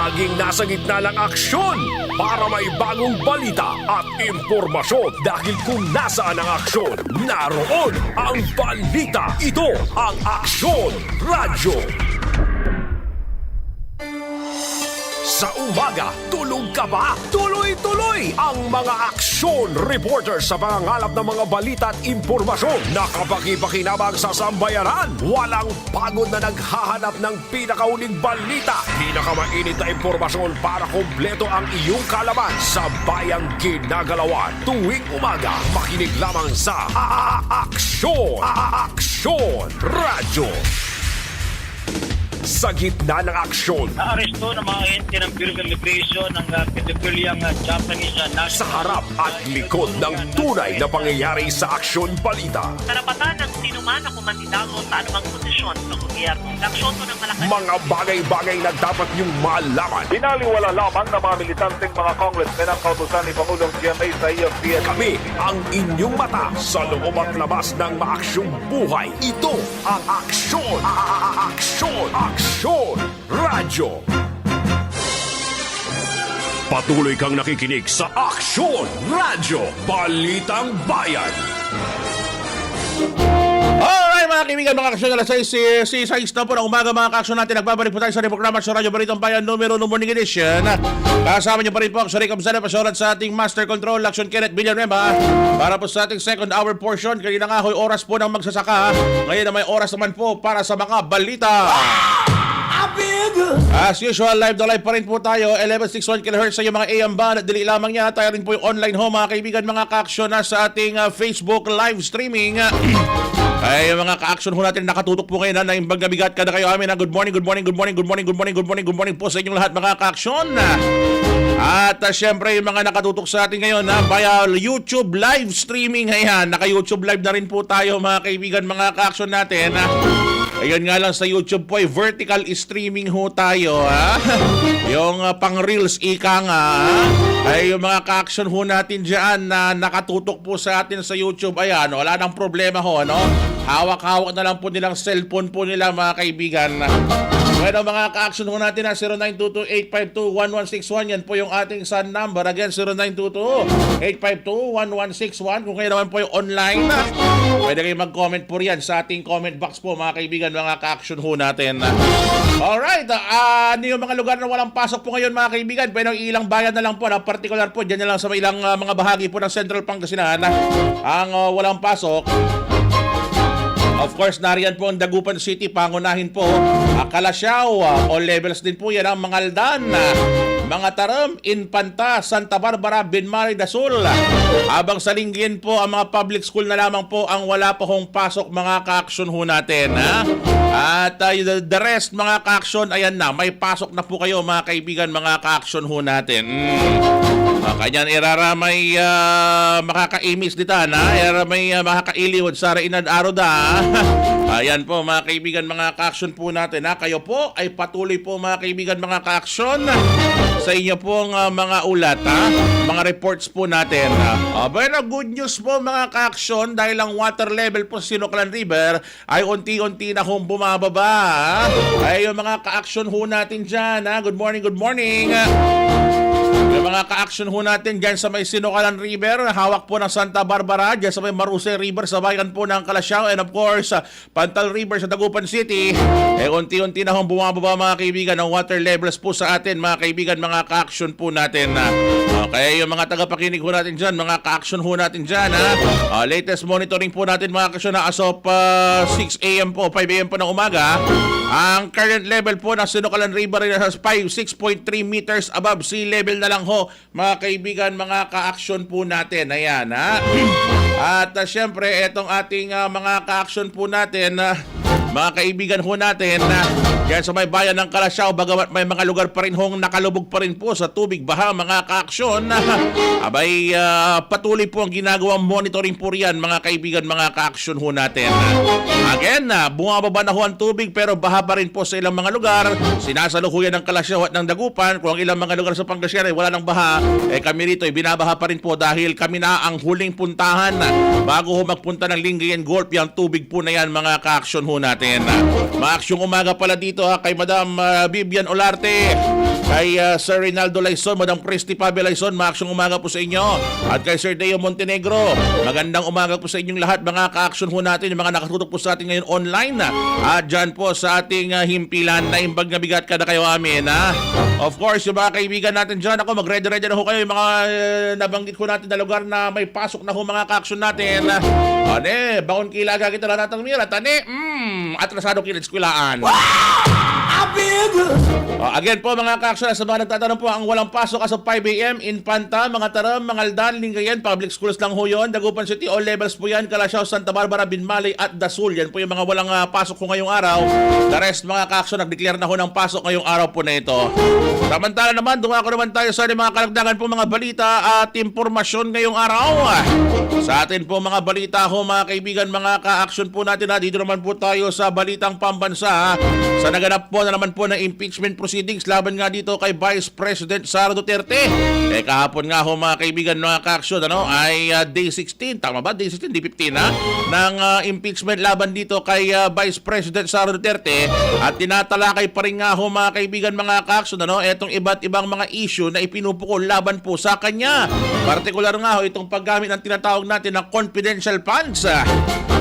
Laging nasa gitna ng aksyon para may bagong balita at impormasyon. Dahil kung nasaan ang aksyon, naroon ang balita. Ito ang Aksyon Radyo. Sa umaga, tulog ka ba? Tuloy-tuloy ang mga aksyon reporter sa pangangalap ng mga balita at impormasyon na kapaki-pakinabang sa sambayanan. Walang pagod na naghahanap ng pinakauling balita. Pinakamainit na impormasyon para kumpleto ang iyong kalaman sa bayang ginagalawan. Tuwing umaga, makinig lamang sa Aksyon! Aksyon Radyo! Sa gitna ng aksyon, Naaresto ng mga ente ng Bureau of Immigration ng Petroleum Japanese National. sa harap at likod ng tunay na pangyayari sa aksyon balita. Karapatan ng sinuman na kumandidato sa anumang posisyon sa gobyerno. Laksyoto ng Malacanang. Mga bagay-bagay na dapat niyong malaman. Binaliwala lamang ng mga militanteng mga congressmen ang kautusan ni Pangulong GMA sa EFPN. Kami ang inyong mata sa loob at labas ng maaksyong buhay. Ito ang Aksyon! Aksyon! Aksyon! Radyo! Patuloy kang nakikinig sa Aksyon Radyo Balitang Bayan. Alright mga kaibigan, mga aksyon, alas 6 na po ng umaga mga ka-aksyon natin. Nagbabalik po tayo sa programa sa Radyo Balitang Bayan numero morning edition. Kasama niyo pa rin po ako sa Rick Abzala, pasyonat sa ating Master Control, Action Kenneth Villanueva. Para po sa ating second hour portion, kanina nga ho'y oras po ng magsasaka. Ngayon na may oras naman po para sa mga balita. As usual, live na live pa rin po tayo. 1161 kHz sa iyo mga AM band. Dili lamang niya, tayo rin po yung online ho mga kaibigan, mga ka-aksyon na sa ating Facebook live streaming. Ay mga ka-aksyon ho natin nakatutok po ngayon na imbang gabigat ka na kayo amin. Good morning, good morning, good morning, good morning, good morning, good morning, good morning po sa inyong lahat mga ka-aksyon. At syempre yung mga nakatutok sa atin ngayon via YouTube live streaming. Ayan, naka-YouTube live na rin po tayo mga kaibigan, mga ka-aksyon natin. Ayun nga lang sa YouTube po ay vertical streaming ho tayo yung pang reels ika nga ay yung mga ka-action ho natin dyan na nakatutok po sa atin sa YouTube. Ayan, wala nang problema ho, no? Hawak-hawak na lang po nilang cellphone po nila mga kaibigan. Bueno, mga ka-action ho natin na 0922-852-1161. Yan po yung ating SUN number. Again, 0922-852-1161. Kung kayo naman po yung online, pwede kayo mag-comment po riyan sa ating comment box po mga kaibigan, mga ka-action ho natin. Alright, ano yung mga lugar na walang pasok po ngayon mga kaibigan? Pwede ilang bayan na lang po, na particular po, dyan na lang sa ilang mga bahagi po ng Central Pangasinan ang walang pasok. Of course, nariyan po ang Dagupan City, pangunahin po Calasiao, all levels din po yan ang Mangaldan, mga Taram, Infanta, Santa Barbara, Binmari, Dasul. Habang sa Lingayen po, ang mga public school na lamang po ang wala pa hong pasok mga ka-aksyon ho natin. At the rest mga ka-aksyon, ayan na, may pasok na po kayo mga kaibigan, mga ka-aksyon ho natin. Kanyan iraramay makakaimis dita na, iraramay makakailiwad sa Reinad Aroda. Ayan po mga kaibigan, mga ka-aksyon po natin. Kayo po ay patuloy po mga kaibigan, mga ka-aksyon sa inyo pong mga ulat, mga reports po natin. Pero good news po mga ka-aksyon, dahil ang water level po sa Sinuklan River ay unti-unti na hong bumababa. Ay yung mga ka-aksyon ho natin dyan. Good morning, good morning. Yung mga ka-aksyon ho natin dyan sa may Sinukalan River, hawak po ng Santa Barbara, dyan sa may Maruse River, sa bayan po ng Calasiao, and of course, Pantal River sa Dagupan City. Unti-unti na hong bumababa mga kaibigan ang water levels po sa atin mga kaibigan, mga ka-aksyon po natin. Kaya yung mga tagapakinig ho natin dyan, mga ka-aksyon ho natin dyan, latest monitoring po natin mga ka-aksyon na as of 6 a.m. po, 5 a.m. po ng umaga, ang current level po ng Sinukalan River ay 6.3 meters above sea level na lang ho mga kaibigan, mga ka-aksyon po natin. Ayan at syempre etong ating mga ka-aksyon po natin, mga kaibigan ho natin, yan sa may bayan ng Calasiao, bagamat may mga lugar pa rin hong nakalubog pa rin po sa tubig baha mga ka-aksyon, abay patuloy po ang ginagawang monitoring po riyan mga kaibigan, mga ka-aksyon ho natin. Again, bumababa na ho ang tubig pero baha pa rin po sa ilang mga lugar. Sinasalukuyan ng Calasiao at ng Dagupan. Kung ang ilang mga lugar sa Pangasinan ay wala ng baha, kami rito ay binabaha pa rin po dahil kami na ang huling puntahan bago ho magpunta ng Lingayen Gulf. Yung tubig po na yan mga ka-aksyon ho natin. Maaksyong umaga pala dito dito kay Madam Vivian Olarte, kay Sir Rinaldo Laison, Madam Christy Pabe Laison, maaksyong umaga po sa inyo. At kay Sir Deo Montenegro, magandang umaga po sa inyong lahat mga ka-action ho natin, yung mga nakatutok po sa atin ngayon online. At dyan po sa ating himpilan na imbag na bigat ka na kayo amin. Of course, yung mga kaibigan natin dyan, ako mag-ready-ready na ho kayo, yung mga nabanggit ko natin na lugar na may pasok na ho mga ka-action natin. Ane, bakon kilaga kita na natang mira, tane, atrasado kilitskwilaan. Again po mga ka-action, sa mga nagtatanong po, ang walang pasok as of 5 a.m. Infanta, mga Taram, mga Aldan, Lingayen, public schools lang ho yun. Dagupan City, all levels po yan. Kalasyaw, Santa Barbara, Binmalay at Dasul. Yan po yung mga walang pasok ko ngayong araw. The rest mga ka-action, nag-declare na ho ng pasok ngayong araw po na ito. Samantala naman, dumako naman tayo sa mga kalagdagan po mga balita at impormasyon ngayong araw. Sa atin po mga balita ho mga kaibigan, mga ka-action po natin, dito naman po tayo sa balitang pambansa. Sa naganap po na naman po ng impeachment proceedings laban nga dito kay Vice President Sara Duterte. Kahapon nga ho mga kaibigan, mga ka-action, ay day 16, tama ba? Day 16, day 15 ng impeachment laban dito kay Vice President Sara Duterte. At tinatalakay pa rin nga ho mga kaibigan, mga ka-action, etong iba't ibang mga issue na ipinupukol laban po sa kanya. Partikular nga ho itong paggamit ng tinatawag natin na confidential funds.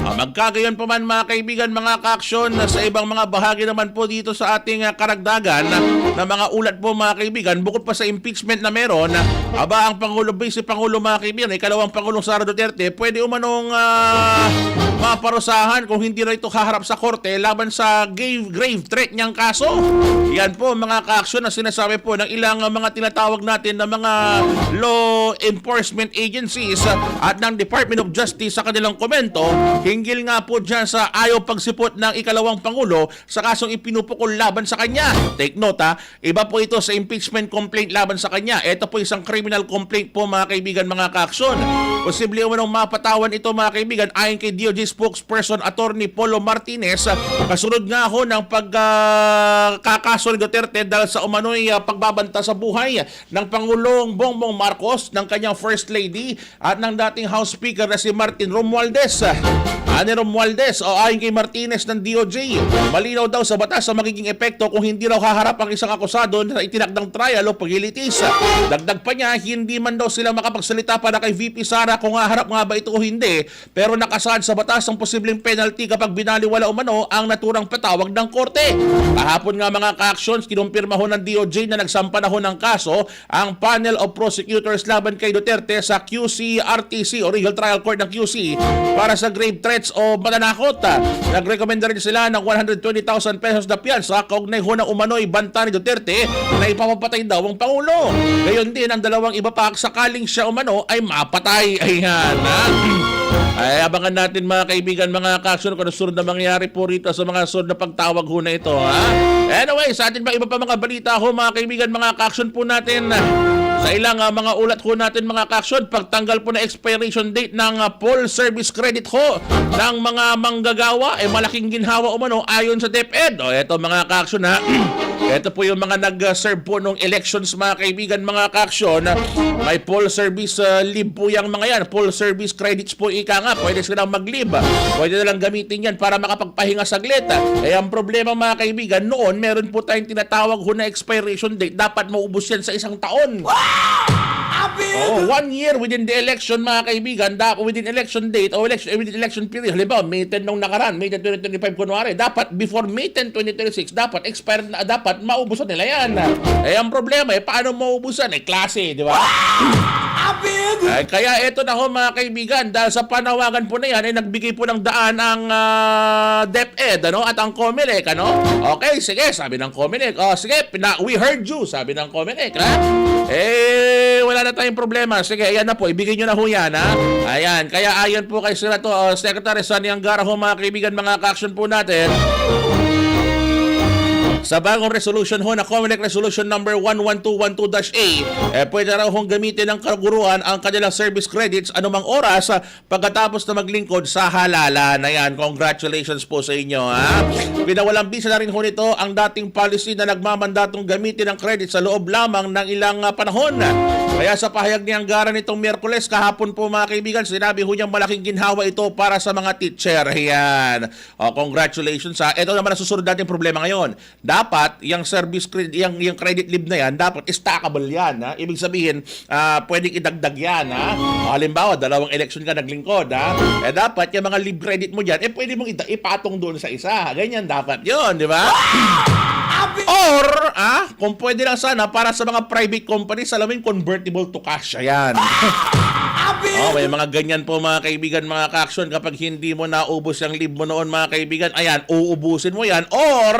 Magkagayon pa man mga kaibigan, mga ka-action, sa ibang mga bahagi naman po dito sa ating karagdagan na mga ulat po mga kaibigan, bukod pa sa impeachment na meron, ang Pangulo, Vice Pangulo mga kaibigan, ikalawang Pangulong Sara Duterte, pwede umanong maparusahan kung hindi na ito haharap sa korte laban sa grave threat niyang kaso. Yan po mga ka-action na sinasabi po ng ilang mga tinatawag natin na mga law enforcement agencies at ng Department of Justice sa kanilang komento, hinggil nga po dyan sa ayaw pagsipot ng ikalawang Pangulo sa kasong ipinupukol laban sa kanya. Take note iba po ito sa impeachment complaint laban sa kanya. Ito po isang criminal complaint po mga kaibigan, mga ka-action. Posible umanong mapatawan ito mga kaibigan ayon kay DOJ spokesperson Attorney Polo Martinez, kasunod nga ho ng pagkakaso ni Duterte dahil sa umano'y pagbabanta sa buhay ng Pangulong Bongbong Marcos, ng kanyang First Lady at ng dating House Speaker na si Martin Romualdez. Ani Romualdez, ayon kay Martinez ng DOJ, malinaw daw sa batas sa magiging epekto kung hindi raw haharap ang isang akusado na itinakdang trial o paglilitis. Dagdag pa niya, hindi man daw sila makapagsalita para kay VP Sara kung haharap nga ba ito o hindi, pero nakasaad sa batas ang posibleng penalty kapag binaliwala umano ang naturang patawag ng korte. Kahapon nga mga ka-actions, kinumpirma ho ng DOJ na nagsampa na ho ng kaso ang panel of prosecutors laban kay Duterte sa QC-RTC o Legal Trial Court ng QC para sa grave threats o mananakot. Nag-recommend rin sila ng 120,000 pesos na piyansa kaugnay ho ng umano'y banta ni Duterte na ipapapatay daw ang Pangulo. Gayon din ang dalawang iba pa sakaling siya umano ay mapatay. Ayan. Ay abangan natin mga kaibigan, mga ka-action, kung sunod na mangyayari po rito sa mga sunod na pagtawag ho na ito. Anyway, sa atin pa iba pa mga balita ho mga kaibigan, mga ka-action po natin. Sa ilang mga ulat ho natin mga ka-action, pagtanggal po na expiration date ng full service credit ho ng mga manggagawa, malaking ginhawa umano ayon sa DepEd. Eto mga ka-action ito po yung mga nag-serve po nung elections mga kaibigan, mga ka-action. May full service leave po yung mga yan, full service credits po ika nga, pwede silang mag-leave. Pwede na lang gamitin yan para makapagpahinga saglit. Ang problema mga kaibigan, noon meron po tayong tinatawag ho na expiration date, dapat maubos yan sa isang taon. 1 year within the election mga kaibigan, within election date o within election period. Halimbawa, May 10 nung nakaraan, May 10, 2025 kunwari, dapat before May 10, 2026, dapat expired na, dapat maubusan nila yan. Ang problema, paano maubusan? Klase, di ba? Kaya eto na ho mga kaibigan, dahil sa panawagan po na yan, nagbigay po ng daan ang DepEd at ang COMELEC. Okay, sige, sabi ng COMELEC. Sige, we heard you, sabi ng COMELEC. Wala na tayong problema. Sige, ayan na po, ibigay nyo na ho yan. Ayan, kaya ayon po kay Secretary Sonny Angara ho mga kaibigan, mga ka-action po natin, sa bagong resolution ho na COMELEC Resolution number 11212-A, pwede raw hong gamitin ng kaguruan ang kanilang service credits anumang oras pagkatapos na maglingkod sa halalan. Ayan, congratulations po sa inyo. Pinawalang bisa na rin ho nito ang dating policy na nagmamandatong gamitin ang credit sa loob lamang ng ilang panahon. Kaya sa pahayag ni Angara nitong Miyerkules kahapon po mga kaibigan, sinabi ho niyang malaking ginhawa ito para sa mga teacher. Ayan. Congratulations. Ito naman ang susunod nating problema ngayon. dapat yung service credit, yung credit leave na yan, dapat stackable yan. Ha? Ibig sabihin, pwedeng idagdag yan. Ha? Halimbawa, 2 election ka naglingkod. Ha? Dapat yung mga leave credit mo dyan, pwede mong ipatong doon sa isa. Ganyan dapat yun, di ba? Or, kung pwede lang sana, para sa mga private companies, alamin, convertible to cash. Ayan. May mga ganyan po mga kaibigan, mga ka-action. Kapag hindi mo naubos yung leave mo noon mga kaibigan, ayan, uubusin mo yan. Or,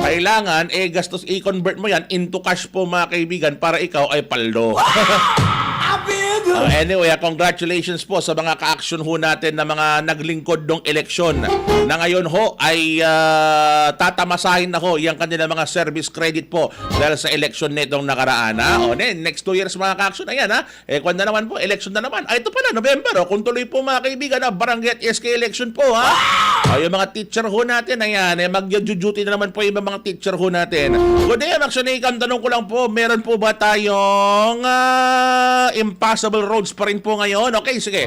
kailangan, gastos i-convert mo yan into cash po mga kaibigan para ikaw ay paldo. Anyway, congratulations po sa mga ka-action ho natin na mga naglingkod ng eleksyon na ngayon ho ay tatamasahin na ho yung kanila mga service credit po dahil sa eleksyon netong nakaraan. Next 2 years mga ka-action, ayan kung na naman po, election na naman. Ito pala, November. Kung tuloy po mga kaibigan, barangay at SK election po yung mga teacher ho natin, ayan, mag-duty na naman po yung mga teacher ho natin. Good day, actually, tanong ko lang po, meron po ba tayong impossible roads pa rin po ngayon? Okay, sige.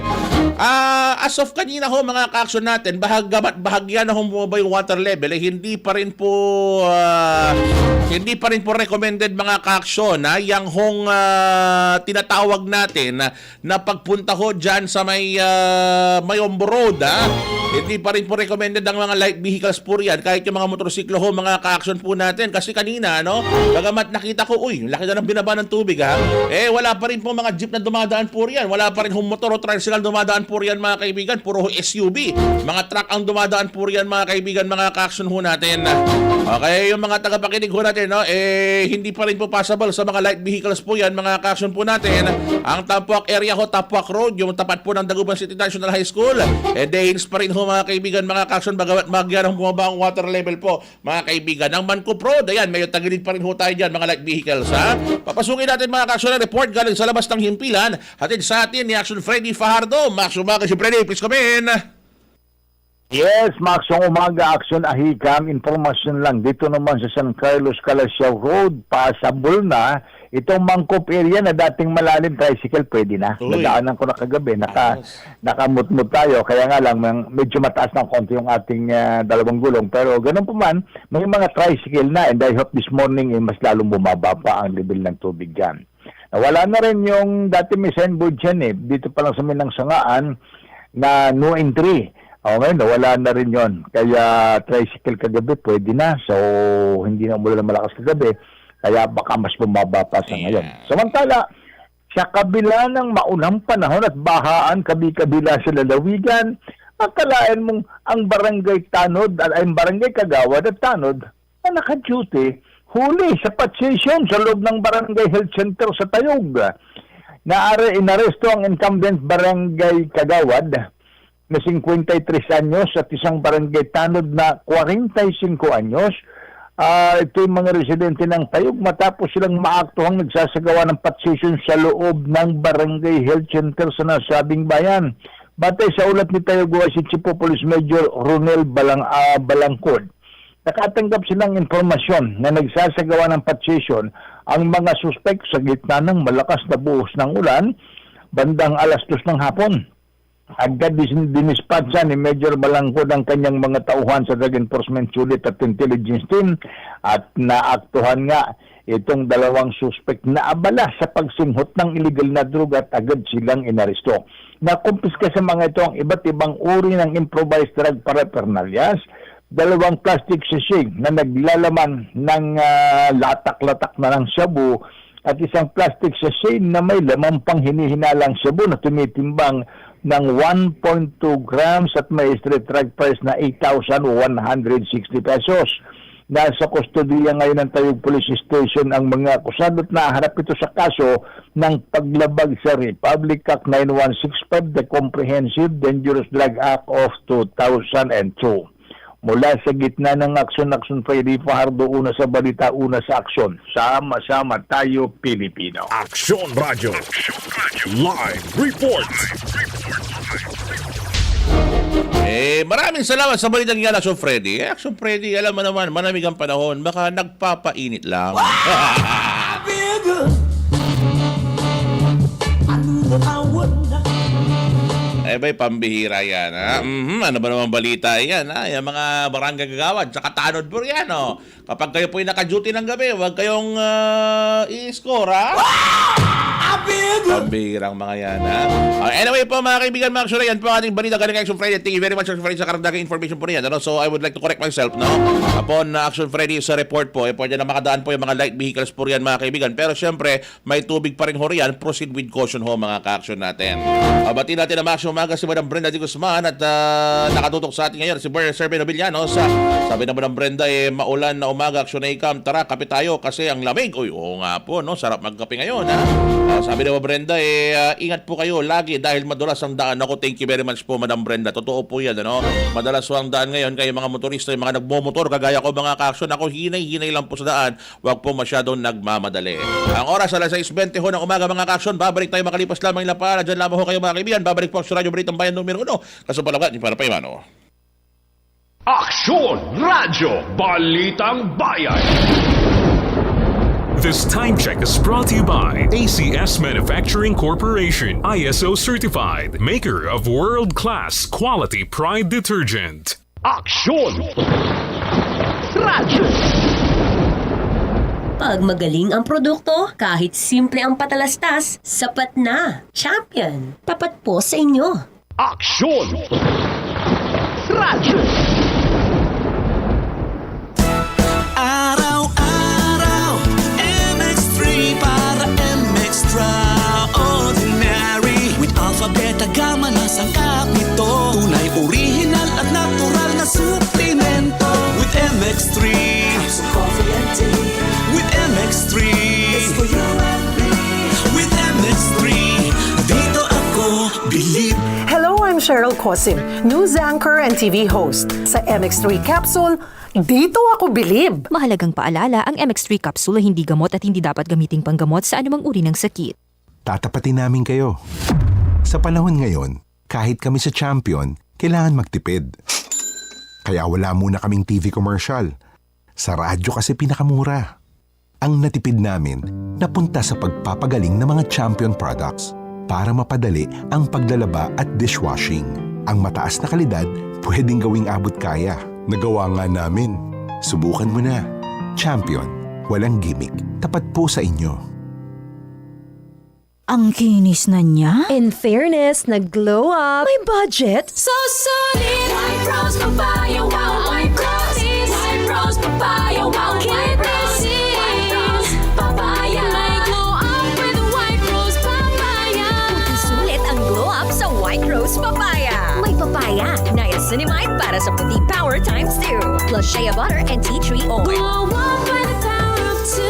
As of kanina ho, mga ka-action natin, bahagyan na ho ba yung water level, hindi pa rin po recommended mga ka-action, yang hong tinatawag natin na pagpunta ho dyan sa may Mayombo Road, hindi pa rin po recommended ang mga light vehicles po yan, kahit yung mga motorsiklo ho, mga ka-action po natin. Kasi kanina, bagamat nakita ko, laki na ng binaba ng tubig, wala pa rin po mga jeep na dumadaan po riyan. Wala pa rin motor o tricycle dumadaan po riyan, mga kaibigan. Puro SUV. Mga truck ang dumadaan po riyan, mga kaibigan, mga ka-action ho natin. Okay, yung mga tagapakinig ho natin, hindi pa rin po possible sa mga light vehicles po yan, mga ka-action po natin. Ang Tapuac area ho, Tapuac Road, yung tapat po ng Dagupan City National High School, dahils pa rin ho, mga kaibigan, mga ka-action, bagamat magyan bumaba ang water level po, mga kaibigan. Ang Mancup Road, ayan, medyo tagilid pa rin ho tayo dyan, mga light vehicles, Papasukin natin, mga ka-action, na report galing sa labas ng himpilan. Hatid sa atin ni Action Freddy Fajardo. Max umaga si Freddy, please come in. Yes, Max, ang umaga action ahikam, informasyon lang dito naman sa San Carlos Calasiao Road, pasabol na itong Mancup area na dating malalim, tricycle pwede na. Nadaanan ko na kagabi, nakamutmut tayo, kaya nga lang medyo mataas ng konti yung ating 2 gulong, pero ganun po man, may mga tricycle na, and I hope this morning mas lalong bumaba pa ang level ng tubig dyan. Wala na rin yung dati may signboard dyan dito pa lang sa Minang Sangaan na no entry. Okay, nawala na rin yon. Kaya tricycle kagabi pwede na. So, hindi na umulan malakas kagabi. Kaya baka mas bumaba pa sa ngayon. Samantala, sa kabila ng maunang panahon at bahaan kabi-kabila sa lalawigan, akalain mong ang barangay Tanod, ay barangay Kagawad at Tanod na naka-duty, huli sa patsisyon sa loob ng barangay health center sa Tayog. Inaresto ang incumbent barangay Kagawad na 53 anyos at isang barangay Tanod na 45 anyos. Ito yung mga residente ng Tayog matapos silang maaktuhang nagsasagawa ng patsisyon sa loob ng barangay health center sa nasabing bayan. Batay sa ulat ni Tayog si Chief of Police Major Ronel Balangkod, nakatanggap silang informasyon na nagsasagawa ng patsisyon ang mga suspek sa gitna ng malakas na buhos ng ulan bandang 2:00 ng hapon. Agad dinispatcha ni Major Balangkod ang kanyang mga tauhan sa Drug Enforcement Unit at Intelligence Team at naaktuhan nga itong 2 suspect na abala sa pagsinghot ng illegal na droga at agad silang inaresto. Nakumpiska sa mga ito ang iba't ibang uri ng improvised drug paraphernalias, 2 plastic sachet na naglalaman ng latak-latak na ng shabu at isang plastic sachet na may lamang pang hinihinalang shabu na tumitimbang ng 1.2 grams at may street drug price na 8,160 pesos. Nasa kustodiya ngayon ng Tayog Police Station ang mga akusado at naharap ito sa kaso ng paglabag sa Republic Act 9165, the Comprehensive Dangerous Drug Act of 2002. Mula sa gitna ng aksyon Freddy Fajardo, una sa balita, una sa aksyon. Sama-sama tayo, Pilipino. Action Radio. Live report. Maraming salamat sa balitang yan, Action Freddy. Action Freddy, alam mo naman, manamig ang panahon, baka nagpapainit lang. Ba'y pambihira yan, ha? Ano ba naman balita yan, ha? Yung mga barangay kagawad, tsaka tanod po yan, oh. Kapag kayo po'y naka-duty ng gabi, huwag kayong i-score, ha? Pambihirang mga yan, ha? Anyway po, mga kaibigan, mga aksyon, yan po ang ating balita galing Action Friday. Thank you very much, Action Friday, sa karagdagang information po niyan. Ano? So, I would like to correct myself, no? Upon Action Friday sa report po, pwede na makadaan po yung mga light vehicles po riyan, mga kaibigan. Pero syempre, may tubig pa rin ho riyan. Proceed with caution ho, mga ka-action natin. Bati natin ang Action Umaga si Madam Brenda D. Guzman at nakatutok sa atin ngayon si Sir Ben Villano. Sabi na Madam Brenda, maulan na umaga, Action Icam. Tara, kape tayo kasi ang lamig. Uy, oo nga po, no? Sarap magkape ngayon, ha? Sabi na Brenda, ingat po kayo lagi dahil madulas ang daan. Ako, thank you very much po, Madam Brenda. Totoo po yan, ano? Madalas po ang daan ngayon kayo mga motorista, yung mga nagmomotor, kagaya ko, mga ka-action. Ako, hinay-hinay lang po sa daan. Huwag po masyadong nagmamadali. Ang oras, alas 6:20 ho ng umaga, mga ka-action. Babalik tayo makalipas lamang ilang para. Diyan lamang ho kayo, mga kaibigan. Babalik po sa Radyo Balitang Bayan numero 1. Kasupalagat, para pa Imano. Aksyon Radyo Balitang Bayan. This time check is brought to you by ACS Manufacturing Corporation, ISO certified, maker of world-class quality Pride detergent. Aksyon Radyo. Pag magaling ang produkto, kahit simple ang patalastas, sapat na. Champion, tapat po sa inyo. Aksyon Radyo. Araw-araw, MX3 para MX-Traordinary. With Alpha, Beta, Gamma na sangkap nito. Tunay, original at natural na suplemento. With MX3, so coffee and tea. With MX3, it's for you and me. With MX3, dito ako believe. Hello, I'm Cheryl Cosim, news anchor and TV host. Sa MX3 Capsule, dito ako bilib. Mahalagang paalala, ang MX3 capsule ay hindi gamot at hindi dapat gamiting panggamot sa anumang uri ng sakit. Tatapatin namin kayo. Sa panahon ngayon, kahit kami sa Champion, kailangan magtipid. Kaya wala muna kaming TV commercial. Sa radyo kasi pinakamura. Ang natipid namin, napunta sa pagpapagaling ng mga Champion products para mapadali ang paglalaba at dishwashing. Ang mataas na kalidad, pwedeng gawing abot kaya. Nagawa nga namin. Subukan mo na. Champion. Walang gimmick. Tapat po sa inyo. Ang kinis na niya? In fairness, nag-glow up. May budget? So solid, White Rose Papaya, wow, White Roses. White Rose Papaya, wow, White Roses. White Rose Papaya. May glow up with White Rose Papaya. Sulit ang glow up sa White Rose Papaya. May papaya, niacinamide para sa puti power times 2. Plus shea butter and tea tree oil. Glow up by the power of 2.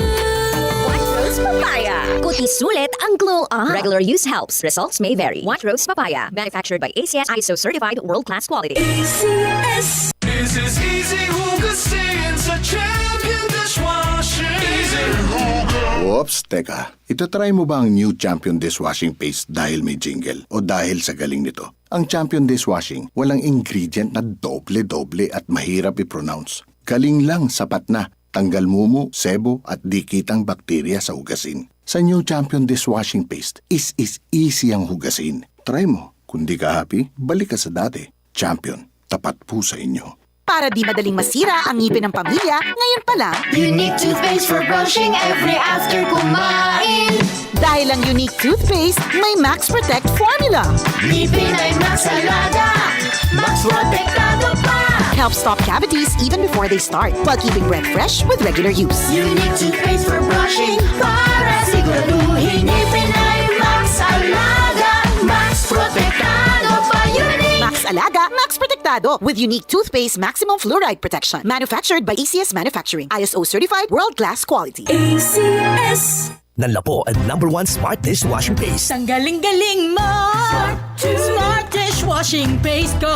White Rose Papaya. Puti sulit ang glow up. Regular use helps. Results may vary. White Rose Papaya. Manufactured by ACS ISO certified world-class quality. ACS. This is easy hugasin sa Champion dishwashing. Easy hugas. Oops, teka. Itatry mo ba ang new Champion Dishwashing Paste dahil may jingle o dahil sa galing nito? Ang Champion Dishwashing, walang ingredient na doble-doble at mahirap i-pronounce. Galing lang, sapat na. Tanggal mumu, sebo at dikitang bakterya sa hugasin. Sa new Champion Dishwashing Paste, is easy ang hugasin. Try mo. Kung di ka happy, balik ka sa dati. Champion, tapat po sa inyo. Para di madaling masira ang ngipin ng pamilya, ngayon pa lang, Unique toothpaste for brushing every after kumain. dahil ang unique toothpaste, may Max Protect formula. Ngipin ay Max Alaga, Max Protectado pa. Helps stop cavities even before they start, while keeping breath fresh with regular use. Unique toothpaste for brushing para siguraduhin ngipin ay Max Alaga, Max Protectado pa. Unique Max Alaga, Max Protectado with unique toothpaste maximum fluoride protection. Manufactured by ACS Manufacturing. ISO certified world-class quality. ACS. Nanlapo ang #1 Smart Dishwashing Paste. Ang galing-galing mo! Smart Dishwashing Paste ko!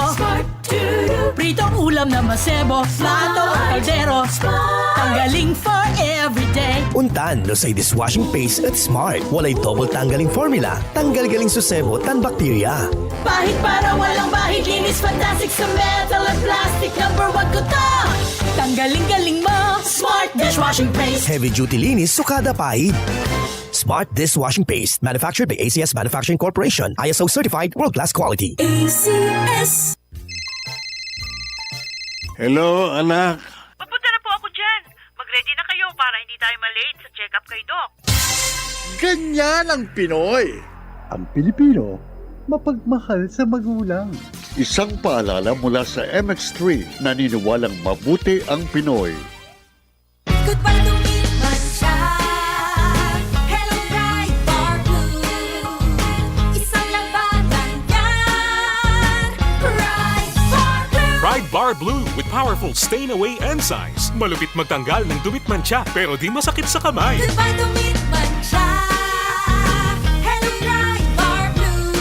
Pritong ulam na masebo, plato, kaldero. Tanggaling for everyday. Untan no say dishwashing paste at Smart. Walay double tanggaling formula. Tanggal galing susebo tan bakterya. Bahid para walang bahid, linis fantastic sa metal at plastic. #1 ko to! Tanggaling-galing mo! Smart Dishwashing Paste. Heavy duty linis sukada pahid. Smart Dishwashing Paste. Manufactured by ACS Manufacturing Corporation. ISO certified world-class quality. ACS. Hello, anak. Papunta na po ako dyan. Mag-ready na kayo para hindi tayo malate sa check-up kay Doc. Ganyan ang Pinoy. Ang Pilipino, mapagmahal sa magulang. Isang paalala mula sa MX3, naniniwalang mabuti ang Pinoy. Goodbye to me, Mancha. Hello, Bright Bar Blue. Isang labanan yan. Bright Bar Blue. Pride Bar Blue with powerful stain-away enzymes. Malupit magtanggal ng dumit mancha pero di masakit sa kamay. Goodbye to me, Mancha. Hello, Bright Bar Blue.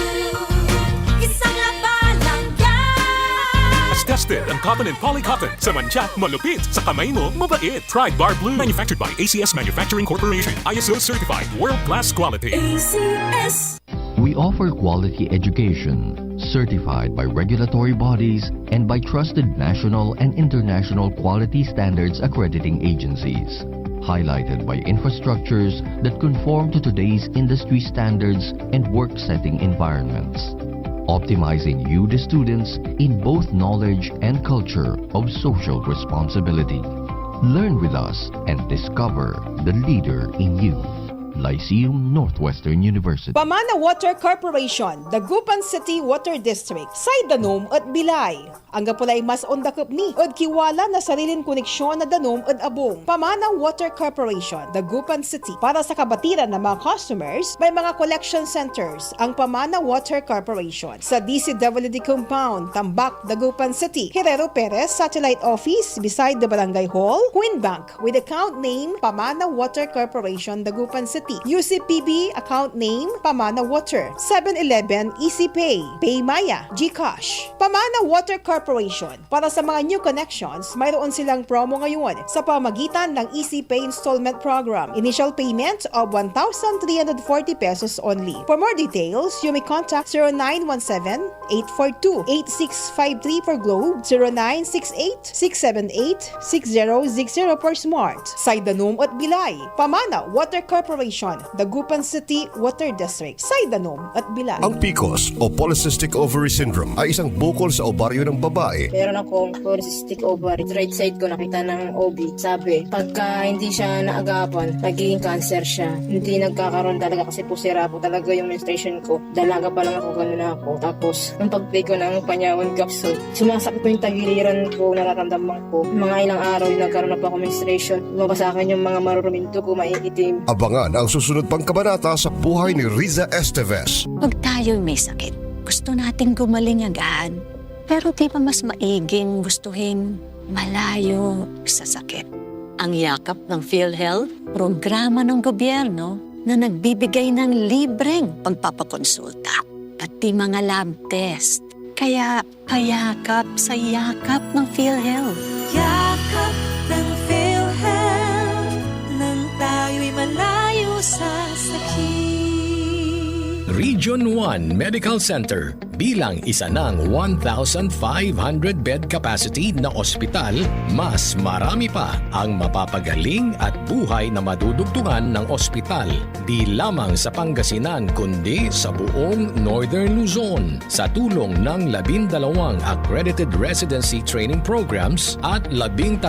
Isang labanan yan. As tested ang cotton and polycotton. Sa mancha, malupit. Sa kamay mo, mabait. Pride Bar Blue. Manufactured by ACS Manufacturing Corporation. ISO certified world-class quality. ACS. We offer quality education, certified by regulatory bodies and by trusted national and international quality standards accrediting agencies, highlighted by infrastructures that conform to today's industry standards and work-setting environments, optimizing you, the students, in both knowledge and culture of social responsibility. Learn with us and discover the leader in you. Lyceum Northwestern University. Pamana Water Corporation, Dagupan City Water District, Side Danom at Bilay. Ang gapulay mas ondakop ni at kiwala na sarilin koneksyon na Danom at Abong. Pamana Water Corporation, Dagupan City. Para sa kabatiran ng mga customers, may mga collection centers ang Pamana Water Corporation. Sa DCWD Compound, Tambak, Dagupan City. Herrero Perez Satellite Office beside the Barangay Hall. Queen Bank with account name Pamana Water Corporation, Dagupan City. UCPB account name Pamana Water. 7-Eleven Easy Pay, Paymaya, GCash. Pamana Water Corporation. Para sa mga new connections, mayroon silang promo ngayon sa pamagitan ng Easy Pay installment program. Initial payment of 1,340 pesos only. For more details, you may contact 0917-842-8653 for Globe, 0968-678-6060 for Smart. Saidanom at Bilay. Pamana Water Corporation, Dagupan City Water District, Saidanom at Bilay. Ang PCOS o Polycystic Ovary Syndrome ay isang bukol sa ovaryo ng babae. Meron akong polycystic ovary. Right side ko nakita ng OB. Sabi, pagka hindi siya naagapan, nagiging cancer siya. Hindi nagkakaroon talaga kasi po sira po talaga yung menstruation ko. Dalaga pa lang ako, ganun ako. Tapos, nung pag-take ko ng panyawan capsule, sumasakit po yung tagiliran ko, nararamdaman ko. Mga ilang araw yung nagkaroon na po ako menstruation. Lumabas sa akin yung mga maruruming dugo, maiitim. Abangan ang susunod pang kabanata sa buhay ni Riza Esteves. Pag tayo'y may sakit, gusto nating gumaling agad. Pero di ba mas maiging gustuhin malayo sa sakit? Ang yakap ng PhilHealth, programa ng gobyerno na nagbibigay ng libreng pagpapakonsulta, pati mga lab test. Kaya payakap sa yakap ng PhilHealth. Yakap ng PhilHealth nang tayo'y malayo sa sakit. Region 1 Medical Center bilang isa ng 1,500-bed capacity na ospital, mas marami pa ang mapapagaling at buhay na madudugtungan ng ospital. Di lamang sa Pangasinan kundi sa buong Northern Luzon sa tulong ng 12 accredited residency training programs at 13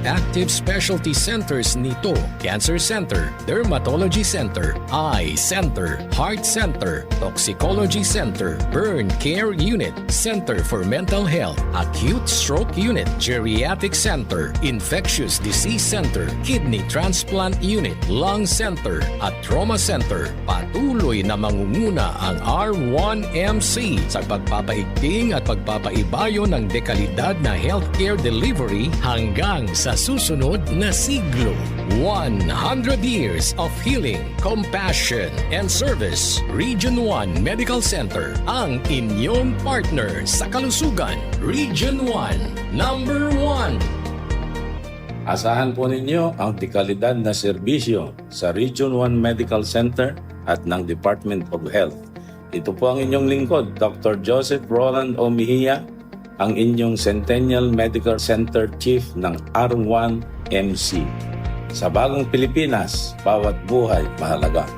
active specialty centers nito: Cancer Center, Dermatology Center, Eye Center, Heart Center, Toxicology Center, Burn Care Unit, Center for Mental Health, Acute Stroke Unit, Geriatric Center, Infectious Disease Center, Kidney Transplant Unit, Lung Center, at Trauma Center. Patuloy na mangunguna ang R1MC sa pagpapaigting at pagpapaibayo ng dekalidad na healthcare delivery hanggang sa susunod na siglo. 100 years of healing, compassion, and service. Region 1 Medical Center, ang inyong partner sa kalusugan. Region 1, number 1. Asahan po ninyo ang dekalidad na serbisyo sa Region 1 Medical Center at ng Department of Health. Ito po ang inyong lingkod, Dr. Joseph Roland O. Mejia, ang inyong Centennial Medical Center Chief ng R1MC. Sa bagong Pilipinas, bawat buhay mahalaga.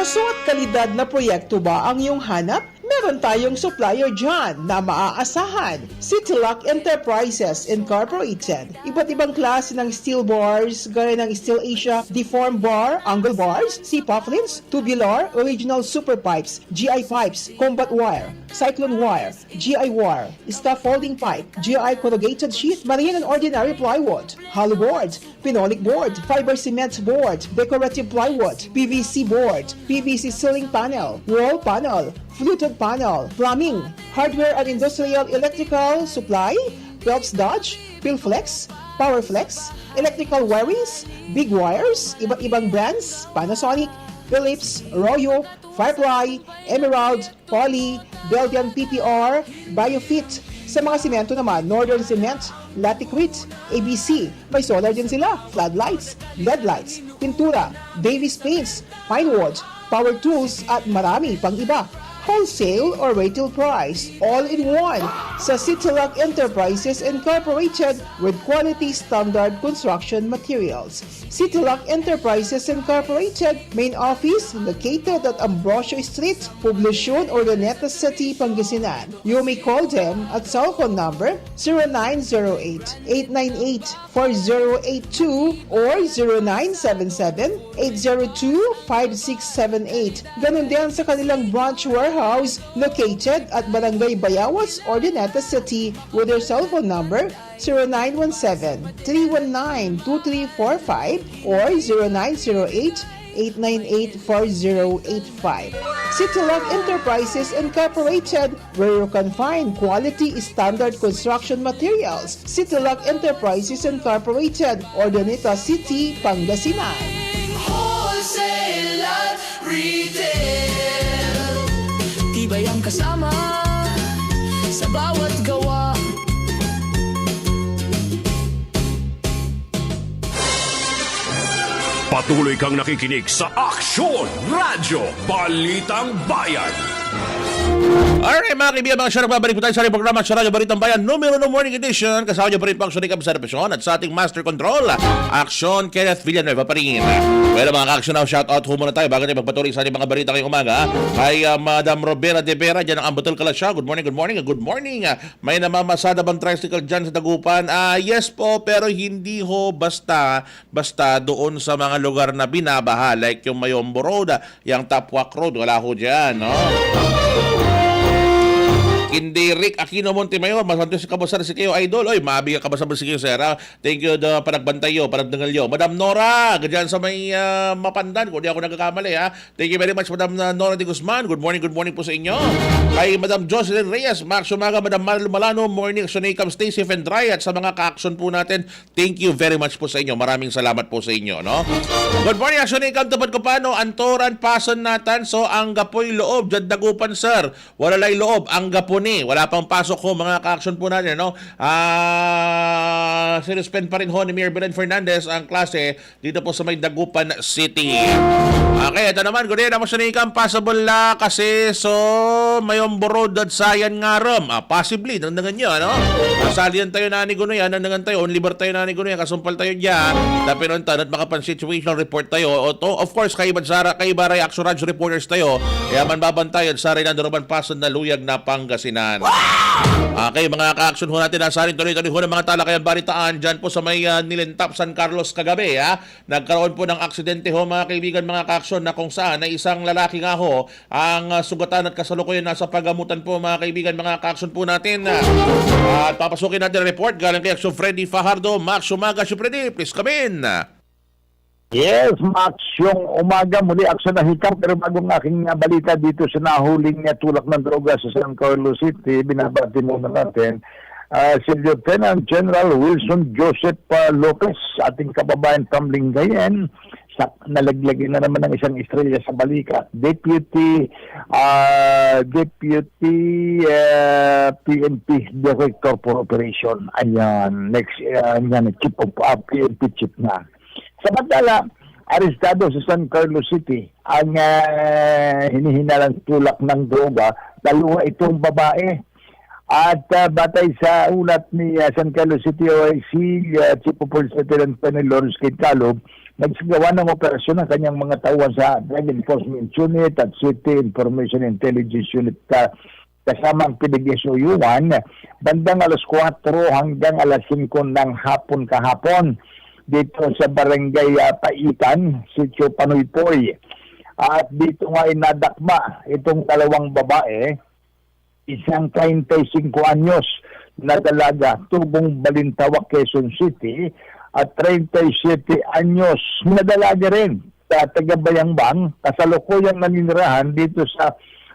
Presyo at kalidad na proyekto ba ang iyong hanap? Meron tayong supplier dyan na maaasahan. Citylock Enterprises Incorporated. Iba't ibang klase ng steel bars, gaya ng Steel Asia, deform bar, angle bars, C-pufflins, tubular, original super pipes, GI pipes, combat wire, cyclone wire, GI wire, scaffolding pipe, GI corrugated sheet, marine and ordinary plywood, hollow board, phenolic board, fiber cement board, decorative plywood, PVC board, PVC ceiling panel, wall panel, fluted panel, plumbing, hardware and industrial electrical supply, Phelps Dodge, Pilflex, Powerflex, electrical wirings, big wires, iba't ibang brands, Panasonic, Philips, Royo, Firefly, Emerald, Poly, Belgian PPR, Biofit. Sa mga simento naman, Northern Cement, Laticrete, ABC, may solar din sila, floodlights, LED lights, pintura, Davis Paints, Pinewood, power tools at marami pang iba. Wholesale or retail price, all in one sa Citylock Enterprises Incorporated with quality standard construction materials. Citylock Enterprises Incorporated, main office located at Ambrosio Street, Poblacion, Urdaneta City, Pangasinan. You may call them at cell phone number 0908-898-4082 or 0977-802-5678. Ganun din sa kanilang branch warehouse located at Barangay Bayawas, Urdaneta City with their cell phone number 0917-319-2345 or 0908-898-4085. Citylock Enterprises Incorporated, where you can find quality standard construction materials. Citylock Enterprises Incorporated, Urdaneta City, Pangasinan. Wholesale at retail, tibay ang kasama sa bawat gawa. Patuloy kang nakikinig sa Aksyon Radyo Balitang Bayan. Alright mga kaibigan, mga siyang nagbabalik po tayo sa ating programa sa Radyo Balitang Bayan numero no morning edition. Kasama niyo pa rin po ang Sonicam sa represyon at sa ating master control, Aksyon Kenneth Villanueva pa rin. Well mga ka-action now, shout out ho muna tayo bago tayo magpatuloy sa ating mga balita ngayong umaga. Kay Madam Robera de Vera dyan ang Ambotol Kalasya. Good morning, good morning, good morning. May namamasada bang tricycle dyan sa Dagupan? Yes po, pero hindi ho basta doon sa mga lugar na binabaha like yung Mayombo Road, yung Tapwak Road, wala ho dyan, no? Hindi Rick Aquino Montemayor, masanto si Kabosar si Kayo Idol. Oy, maabiga ka ba sa si Kayo Sir? Thank you the panagbantayo, panagdangalyo. Madam Nora, ganyan sa may Mapandan, kung di ako nagkakamali ha. Thank you very much Madam Nora de Guzman. Good morning po sa inyo. Kay Madam Jocelyn Reyes, Max Umaga, Madam Marlo Malano, morning Sonicam, stay safe and dry. At sa mga ka-action po natin, thank you very much po sa inyo. Maraming salamat po sa inyo, no? Good morning, Sonicam, tupad ko paano? Antoran, Pason Natan, so ang gapoy loob, dyan Dagupan Sir. Walalay loob, ang gapon wala pang pasok ho mga ka-action po natin, no? Sinuspend pa rin ho ni Mayor Belen Fernandez ang klase dito po sa may Dagupan City. Okay, ito naman, good day naman sa Nikam, possible la kasi so Mayombo Road at Sayan Ngaram. Possibly, nandangan nyo, ano? Salian tayo na ni Gunoyan, nandangan tayo, onliber tayo na ni Gunoyan, kasumpal tayo dyan, tapinuntan at makapan situational report tayo. Of course, kay Baray Action Radio reporters tayo, kaya man babantayan sa rin Roman Pason na luyag na Pangasinan. Okay, mga ka-action ho natin, nasa rin tuloy-tuloy ho ng mga talakayan balitaan dyan po sa may Nilintap, San Carlos kagabi. Nagkaroon po ng aksidente ho mga kaibigan, mga ka-action, na kung saan na isang lalaki nga ho ang sugatan at kasalukuyan nasa pagamutan po mga kaibigan, mga ka-action po natin. At papasukin natin ang report galing kay Action Freddy Fajardo. Max Umaga, si Freddy, please come in. Yes, Max, yung umaga muli aksyon na hikap, pero bagong aking balita dito sa nahuling tulak ng droga sa San Carlos City, binabati muna natin si Lieutenant General Wilson Joseph Lopez, ating kababayan from Lingayen, nalaglagin na naman ng isang estrella sa balikat. Deputy PNP Director for Operation. Ayan, next, Chief of PNP Chief na. Samantala, arestado sa San Carlos City ang hinihinalang tulak ng droga, dalawa itong babae. At batay sa ulat ni San Carlos City OIC, Chief of Police Lieutenant Penel Lawrence Quintalo, nagsagawa ng operasyon ng kanyang mga tauhan sa Drug Enforcement Unit at City Information Intelligence Unit kasama ang PDSOU-1 bandang alas 4 hanggang alas 5 ng hapon kahapon dito sa Barangay Paitan, Sitio Panuypoy. At dito nga inadakma itong dalawang babae, isang 35 anyos na dalaga, tubong Balintawak, Quezon City, at 37 anyos na dalaga rin sa taga-Bayambang, kasalukuyang naninirahan dito sa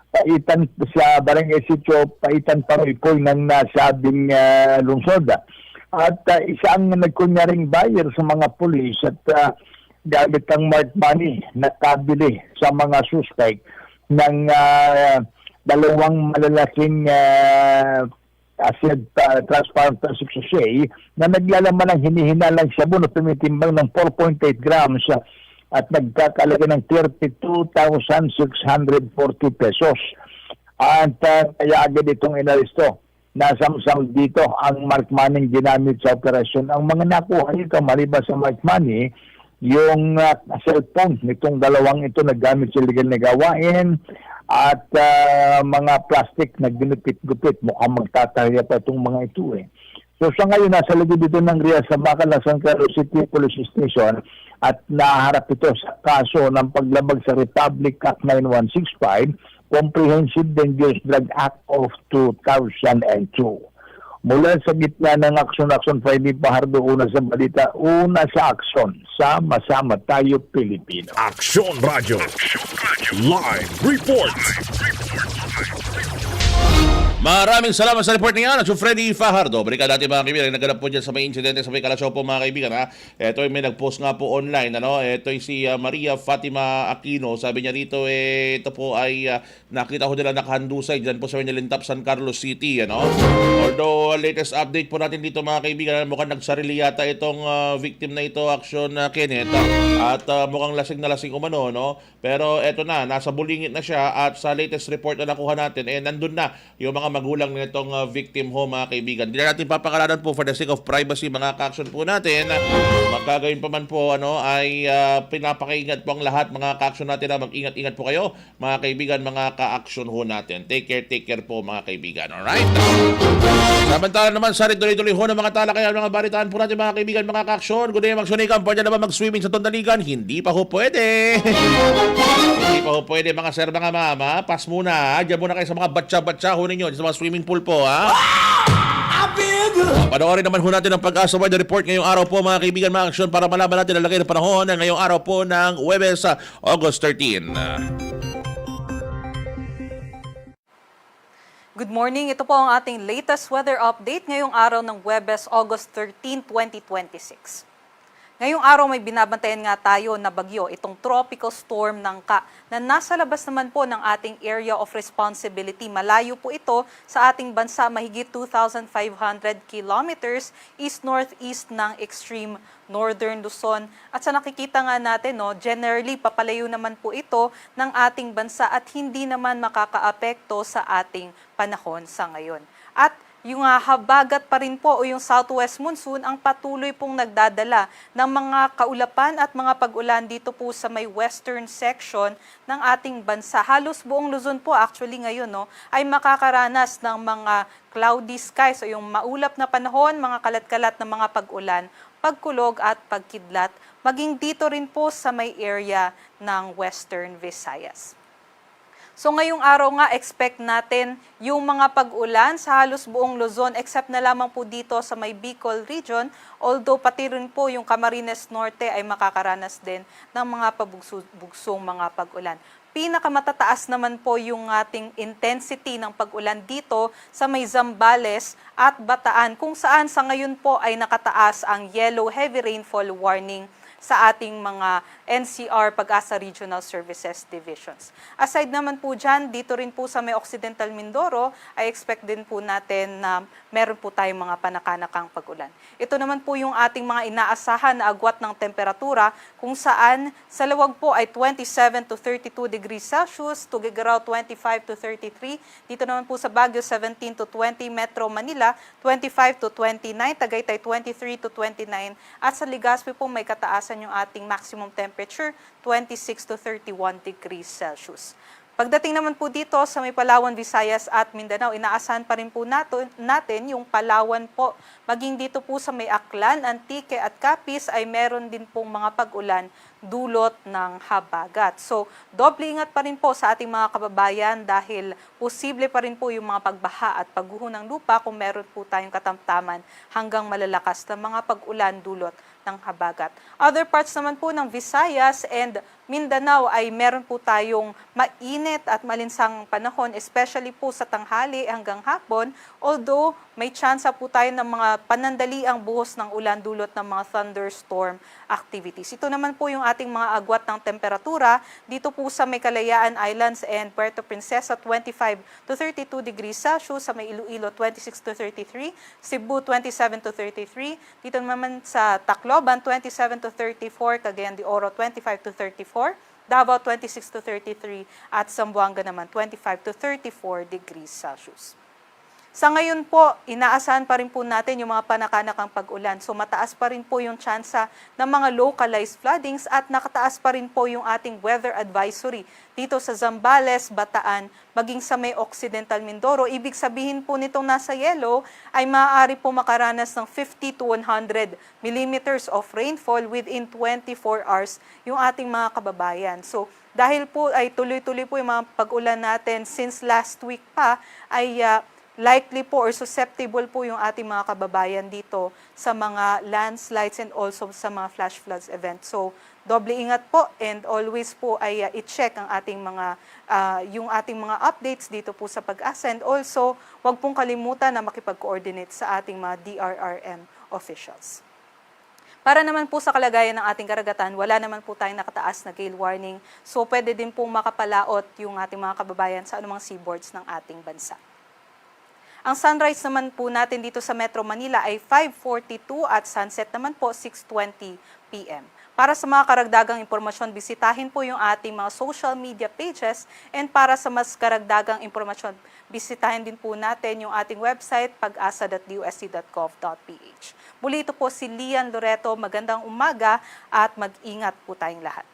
Paitan, sa Barangay Sitio Paitan, Panuypoy ng nasabing lungsod. At isang nagkunyaring buyer sa mga pulis at gamit ang marked money na kabili sa mga suspect ng dalawang malalaking asset transparent sachet na naglalaman ng hinihinalang shabu na tumitimbang ng 4.8 grams at nagkakalaga ng 32,640 pesos. At kaya agad itong inaresto. Nasamsam dito ang marked money ginamit sa operasyon. Ang mga nakuha nito maliban sa marked money, yung cellphone nitong dalawang ito nagamit sa illegal na gawain at mga plastic na ginupit-gupit. Mukhang magtataya pa itong mga ito eh. So sa ngayon, nasa loob dito ng Ria sa Bacal, San Carlos City Police Station at naharap ito sa kaso ng paglabag sa Republic Act 9165, Comprehensive Dangerous Drug Act of 2002. Mula sa gitna ng aksyon-aksyon, Friday Pahardo, una sa balita, una sa aksyon. Sama-sama tayo, Pilipino. Aksyon Radio. Live report. Maraming salamat sa report niya. So Freddy Fajardo, balikan natin mga kaibigan, naganap po dyan sa may insidente sa may Kalasyaw po mga kaibigan. Ito ay may nag-post nga po online. Ito ay si Maria Fatima Aquino. Sabi niya rito, ito po ay nakita ko nila nakahandusay dyan po sa Manilintap, San Carlos City. Although latest update po natin dito mga kaibigan, mukhang nagsarili yata itong victim na ito, Action Kenneth. At mukhang lasing na lasing umano. Pero eto na, nasa bulingit na siya at sa latest report na nakuha natin, nandun na yung mga magulang nitong victim ho mga kaibigan. Hindi na natin papakalanan po for the sake of privacy mga ka-action po natin. Magkagayon pa man po ay pinapakaingat po ang lahat mga ka-action natin na mag-ingat-ingat po kayo mga kaibigan, mga ka-action ho natin. Take care po mga kaibigan. Alright? Samantala naman sa tuloy-tuloy ho ng mga talakayan, mga balitaan po natin mga kaibigan, mga ka-action. Kung na magsunikan, pwede naman mag-swimming sa Tondaligan. Hindi pa ho pwede. Hindi pa ho pwede mga sir, mga mama. Pass muna. Diyan muna kayo sa mga batsa-batsa ho ninyo. Sa mga swimming pool po, ha? Panoorin naman ho natin ang Pag-asa Weather Report ngayong araw po mga kaibigan, mga aksyon para malaman natin ang lagay ng panahon ngayong araw po ng Huwebes, August 13. Good morning, ito po ang ating latest weather update ngayong araw ng Huwebes, August 13, 2026. Ngayong araw may binabantayan nga tayo na bagyo, itong tropical storm Nangka, na nasa labas naman po ng ating area of responsibility. Malayo po ito sa ating bansa, mahigit 2,500 kilometers east-northeast ng extreme northern Luzon. At sa nakikita nga natin, generally papalayo naman po ito ng ating bansa at hindi naman makakaapekto sa ating panahon sa ngayon. At yung habagat pa rin po o yung southwest monsoon ang patuloy pong nagdadala ng mga kaulapan at mga pag-ulan dito po sa may western section ng ating bansa. Halos buong Luzon po actually ngayon ay makakaranas ng mga cloudy skies o yung maulap na panahon, mga kalat-kalat na mga pag-ulan, pagkulog at pagkidlat, maging dito rin po sa may area ng Western Visayas. So ngayong araw nga, expect natin yung mga pag-ulan sa halos buong Luzon except na lamang po dito sa may Bicol region, although pati rin po yung Camarines Norte ay makakaranas din ng mga pabugsong mga pag-ulan. Pinakamatataas naman po yung ating intensity ng pag-ulan dito sa may Zambales at Bataan, kung saan sa ngayon po ay nakataas ang yellow heavy rainfall warning sa ating mga NCR Pag-asa Regional Services Divisions. Aside naman po dyan, dito rin po sa may Occidental Mindoro, ay expect din po natin na meron po tayong mga panakanakang pag-ulan. Ito naman po yung ating mga inaasahan na agwat ng temperatura, kung saan sa Lawag po ay 27 to 32 degrees Celsius, Tuguegarao 25 to 33, dito naman po sa Baguio 17 to 20, Metro Manila 25 to 29, Tagaytay 23 to 29, at sa Legazpi po may kataas kalikasan yung ating maximum temperature, 26 to 31 degrees Celsius. Pagdating naman po dito sa may Palawan, Visayas at Mindanao, inaasahan pa rin po natin yung Palawan po. Maging dito po sa may Aklan, Antique at Capiz ay meron din pong mga pag-ulan dulot ng habagat. So, doble ingat pa rin po sa ating mga kababayan dahil posible pa rin po yung mga pagbaha at pagguho ng lupa kung meron po tayong katamtaman hanggang malalakas na mga pag-ulan dulot ng habagat. Other parts naman po ng Visayas and Mindanao ay meron po tayong mainit at malinsang panahon, especially po sa tanghali hanggang hapon, although may tsansa po tayo ng mga panandaliang buhos ng ulan dulot ng mga thunderstorm activities. Ito naman po yung ating mga agwat ng temperatura dito po sa may Kalayaan Islands and Puerto Princesa, 25 to 32 degrees Celsius, sa may Iloilo 26 to 33, Cebu 27 to 33, dito naman sa Tacloban 27 to 34, Cagayan de Oro 25 to 34, Davao 26 to 33 at Zamboanga naman 25 to 34 degrees Celsius. Sa ngayon po, inaasahan pa rin po natin yung mga panakanakang pag-ulan. So mataas pa rin po yung tsansa ng mga localized floodings at nakataas pa rin po yung ating weather advisory dito sa Zambales, Bataan, maging sa may Occidental Mindoro. Ibig sabihin po nitong nasa yellow ay maaari po makaranas ng 50 to 100 millimeters of rainfall within 24 hours yung ating mga kababayan. So dahil po ay tuloy-tuloy po yung mga pag-ulan natin since last week pa ay likely po or susceptible po yung ating mga kababayan dito sa mga landslides and also sa mga flash floods event. So, doble ingat po and always po ay i-check ang ating mga yung ating mga updates dito po sa Pag-asa, and also huwag pong kalimutan na makipag-coordinate sa ating mga DRRM officials. Para naman po sa kalagayan ng ating karagatan, wala naman po tayong nakataas na gale warning. So, pwede din pong makapalaot yung ating mga kababayan sa anumang seaboards ng ating bansa. Ang sunrise naman po natin dito sa Metro Manila ay 5:42 at sunset naman po 6:20 p.m. Para sa mga karagdagang impormasyon, bisitahin po yung ating mga social media pages, and para sa mas karagdagang impormasyon, bisitahin din po natin yung ating website pag-asa.usc.gov.ph. Muli ito po si Lian Loreto. Magandang umaga at mag-ingat po tayong lahat.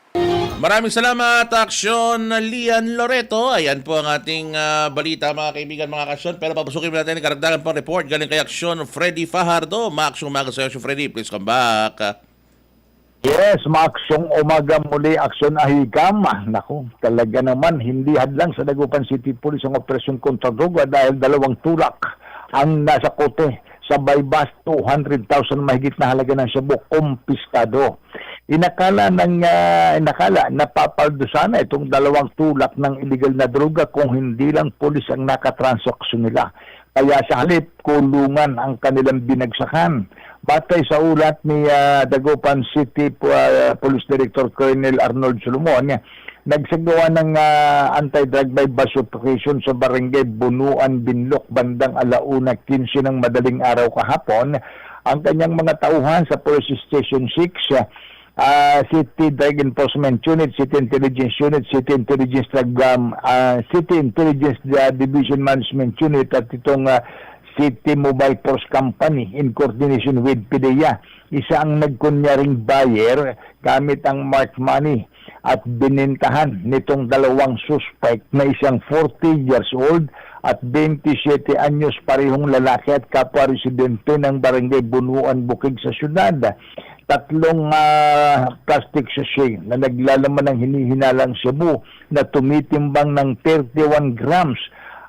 Maraming salamat, Aksyon Lian Loreto. Ayan po ang ating balita, mga kaibigan, mga Aksyon. Pero papasukin natin ang karagdagan pang report galing kay Aksyon Freddy Fajardo. Maaksyong umaga sa Aksyon Freddy. Please come back. Yes, maaksyong umaga muli, Aksyon Ahigam. Naku, talaga naman, hindi hadlang sa Dagupan City Police ang operasyon kontra droga dahil 2 tulak ang nasa kote. Sa bypass, 200,000 mahigit na halaga ng shabu, kumpiskado. Inakala napapaldo sana itong 2 tulak ng illegal na droga kung hindi lang pulis ang nakatransaksyon nila. Kaya sa halip, kulungan ang kanilang binagsakan. Batay sa ulat ni Dagupan City Police Director Colonel Arnold Solomon, nagsagawa ng anti-drug by bus operation sa barangay Bunuan, Binlok, bandang 1:15 ng madaling araw kahapon. Ang kanyang mga tauhan sa Police Station 6, City Drug Enforcement Unit, City Intelligence Unit, City Intelligence Division Management Unit at itong City Mobile Force Company in coordination with PDEA. Isa ang nagkunyaring buyer gamit ang marked money at binintahan nitong 2 suspect na isang 40 years old at 27 anyos, parehong lalaki at kapwa residente ng barangay Bunuan, Bukid sa syudad. 3 plastic sachet na naglalaman ng hinihinalang shabu na tumitimbang ng 31 grams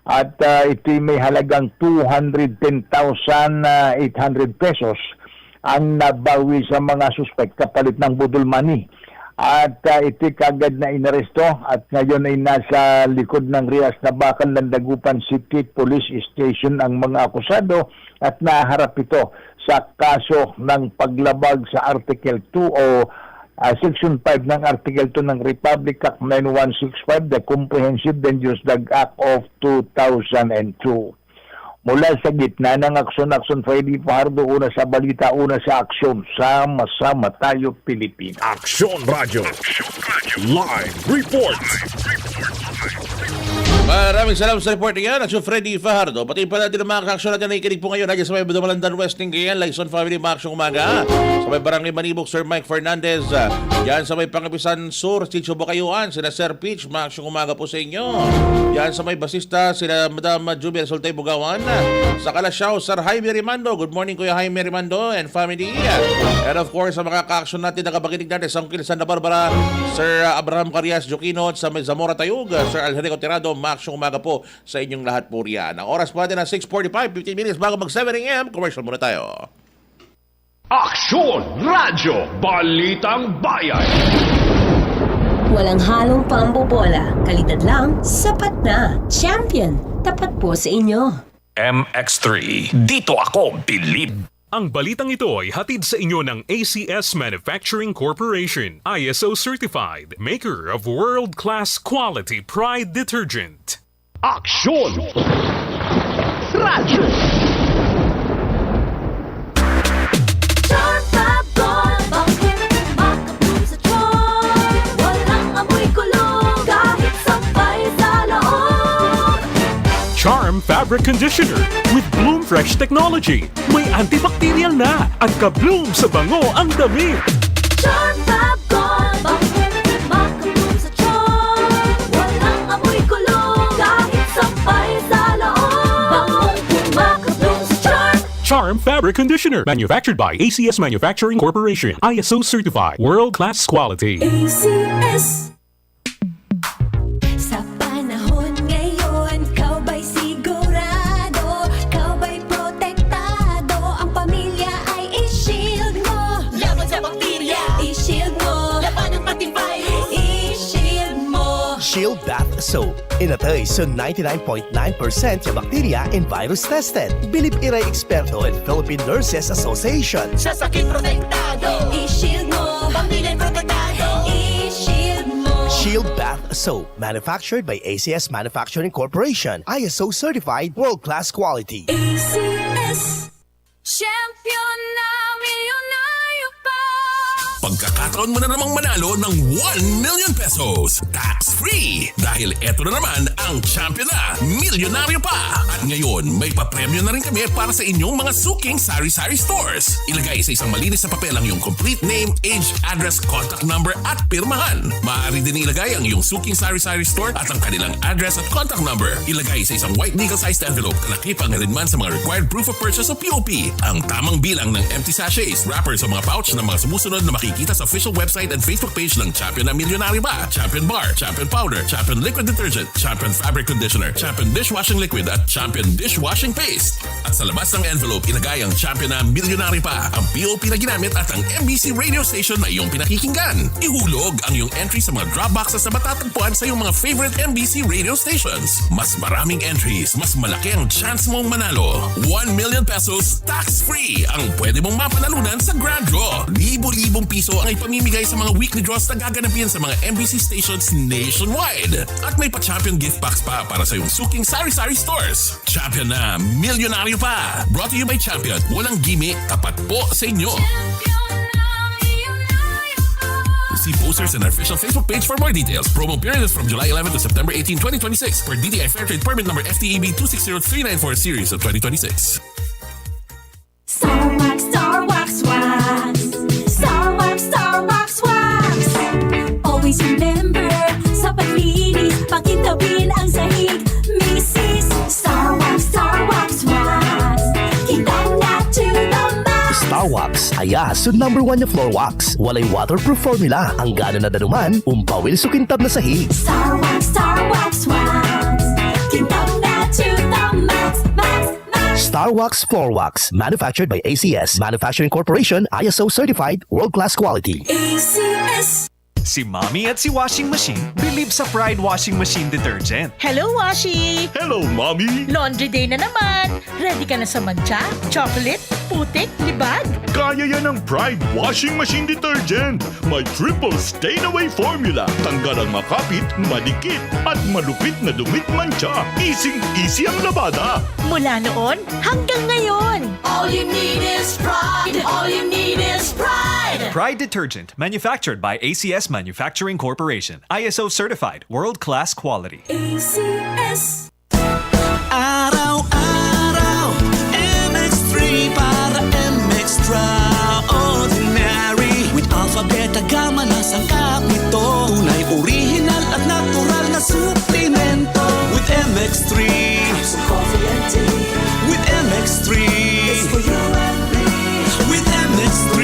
at ito'y may halagang 210,800 pesos ang nabawi sa mga suspect kapalit ng budol money. At ito'y kagad na inaresto at ngayon ay nasa likod ng Rias na bakal ng Dagupan City Police Station ang mga akusado at naharap ito sa kaso ng paglabag sa Article 2 o Section 5 ng Article 2 ng Republic Act 9165, the Comprehensive Dangerous Drug Act of 2002. Mula sa gitna ng aksyon Freddy Fajardo, una sa balita, una sa aksyon. Sama-sama tayo, Pilipinas. Aksyon Radio. Live report. Maraming salamat sa report niya. Action Freddy Fajardo. Pati pa natin ang mga kaaksyon natin na ikinig po ngayon. Nandiyan sa may Malandan West ng Gayan, Laison Family, Maaksyon Umaga. Sa may Barangay Manibok, Sir Mike Fernandez. Yan sa may Pangapisan Sur, Chicho Bacayuan, sila Sir Peach, Maaksyon Umaga po sa inyo. Yan sa may Basista, sila Madam Jubel Soltay Bugawan. Sa Kalasyaw, Sir Jaime Rimando. Good morning, Kuya Jaime Rimando and family. And of course, sa mga kaaksyon natin, nakabakinig natin sa Santa Barbara, Sir Abraham Carias Joquino, sa may Zamora Tayug, Sir Alherico Tirado, Maaksyon Umaga po sa inyong lahat po riyan. Ang oras po natin na 6:45, 15 minutes bago mag 7 a.m. Commercial muna tayo. Aksyon Radyo Balitang Bayan. Walang halong pambobola. Kalidad lang, sapat na. Champion, tapat po sa inyo. MX3. Dito ako bilib. Ang balitang ito ay hatid sa inyo ng ACS Manufacturing Corporation, ISO certified, maker of world-class quality Pride detergent. Aksyon Radyo. Charm Fabric Conditioner with Bloom Fresh Technology. May antibacterial na at ka-bloom sa bango ang damit. Charm Fab Gold, makabloom sa charm. Walang amoy kulong, kahit sampay sa loob. Bangong makabloom sa charm. Charm Fabric Conditioner. Manufactured by ACS Manufacturing Corporation. ISO certified. World-class quality. ACS. Sa panahon ngayon, kau ba'y sigurado? Kau ba'y protektado? Ang pamilya ay i-shield mo. Laban sa bakterya, i-shield mo. Laban ng pating virus, i-shield mo. Shield Bath Soap. Inatay sa 99.9% yung bakterya and virus tested. Bilib Iray Experto and Philippine Nurses Association. Sa sakit protektado, i-shield mo. Pamilya protektado, i-shield mo. Shield Bath Soap. Manufactured by ACS Manufacturing Corporation. ISO certified, world-class quality. ACS. Champion na milyonaryo pa. Pagkakataon mo na namang manalo ng 1 million pesos. Tax-free! Dahil eto na naman ang champion na milyonaryo pa. At ngayon, may papremyo na rin kami para sa inyong mga suking sari-sari stores. Ilagay sa isang malinis na papel ang iyong complete name, age, address, contact number at pirmahan. Maaari din ilagay ang iyong suking sari-sari store at ang kanilang address at contact number. Ilagay sa isang white legal-sized envelope na nakipang na rin man sa mga required proof of purchase o POP. Ang tamang bilang ng empty sachets, wrappers o mga pouch ng mga sumusunod na makikita sa official website and Facebook page ng Champion na Milyonaryo Ba, Champion Bar, Champion Powder, Champion Liquid Detergent, Champion Fabric Conditioner, Champion Dishwashing Liquid at Champion Dishwashing Paste. At sa labas ng envelope, ilagay ang Champion na Milyonaryo Pa, ang POP na ginamit at ang MBC radio station na iyong pinakikinggan. Ihulog ang iyong entry sa mga drop boxes na matatagpuan sa iyong mga favorite MBC radio stations. Mas maraming entries, mas malaki ang chance mong manalo. 1 million pesos tax-free ang pwede mong mapanalunan sa Grand Draw. Libo-libong piso ang ipamimigay sa mga weekly draws na gaganapin sa mga MBC stations nationwide. At may pa-champion gift box pa para sa iyong suking sari-sari stores. Champion na Milyonaryo Pa. Brought to you by Champion. Walang gimmick, tapat po sa inyo. See posters in our official Facebook page for more details. Promo period is from July 11 to September 18, 2026 per DTI Fairtrade Permit number FTEB 260394 series of 2026. Star Wax, Star Wax, Wax. Star Wax, Star Wax, Wax. Always remember, sa paglinis, pakitabin ang sahig. Mrs. Star Wax, Wax. Kitang na to the max. Star Wax, ayas, number 1 na floor wax. Walay waterproof formula. Ang gana na danuman, umpawil so kintab na sahig. Star Wax, Wax. Kitang na to the max, max, max. Star Wax Floor Wax. Manufactured by ACS Manufacturing Corporation. ISO certified, world-class quality. ACS. Si Mommy at si Washing Machine believe sa Pride Washing Machine Detergent. Hello, Washi! Hello, Mommy! Laundry day na naman! Ready ka na sa mancha, chocolate, putik, libag? Kaya yan ng Pride Washing Machine Detergent. May triple stain-away formula. Tanggal ang makapit, madikit, at malupit na dumit mancha. Easy ang labada. Mula noon hanggang ngayon. All you need is pride. All you need is pride. Pride detergent, manufactured by ACS Manufacturing Corporation. ISO certified, world-class quality. ACS. Araw-araw, MX3 para extraordinary. With alpha, beta, gamma na sangkap nito. Tunay, original at natural na suplemento. With MX3, Capsule Coffee and Tea. With MX3, it's for you and me. With MX3,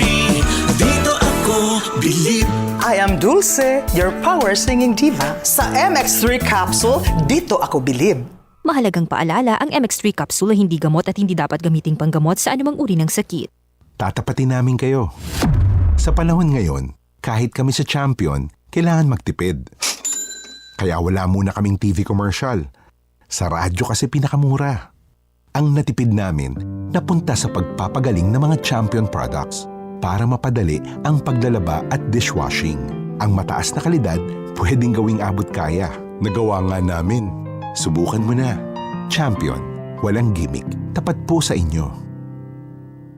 dito ako bilib. I am Dulce, your power singing diva. Sa MX3 capsule, dito ako bilib. Mahalagang paalala, ang MX3 capsule ay hindi gamot at hindi dapat gamiting panggamot sa anumang uri ng sakit. Tatapatin namin kayo. Sa panahon ngayon, kahit kami sa Champion, kailangan magtipid. Kaya wala muna kaming TV commercial. Sa radyo kasi pinakamura. Ang natipid namin, napunta sa pagpapagaling ng mga Champion products para mapadali ang paglalaba at dishwashing. Ang mataas na kalidad, pwedeng gawing abot kaya. Nagawa nga namin. Subukan mo na. Champion. Walang gimmick. Tapat po sa inyo.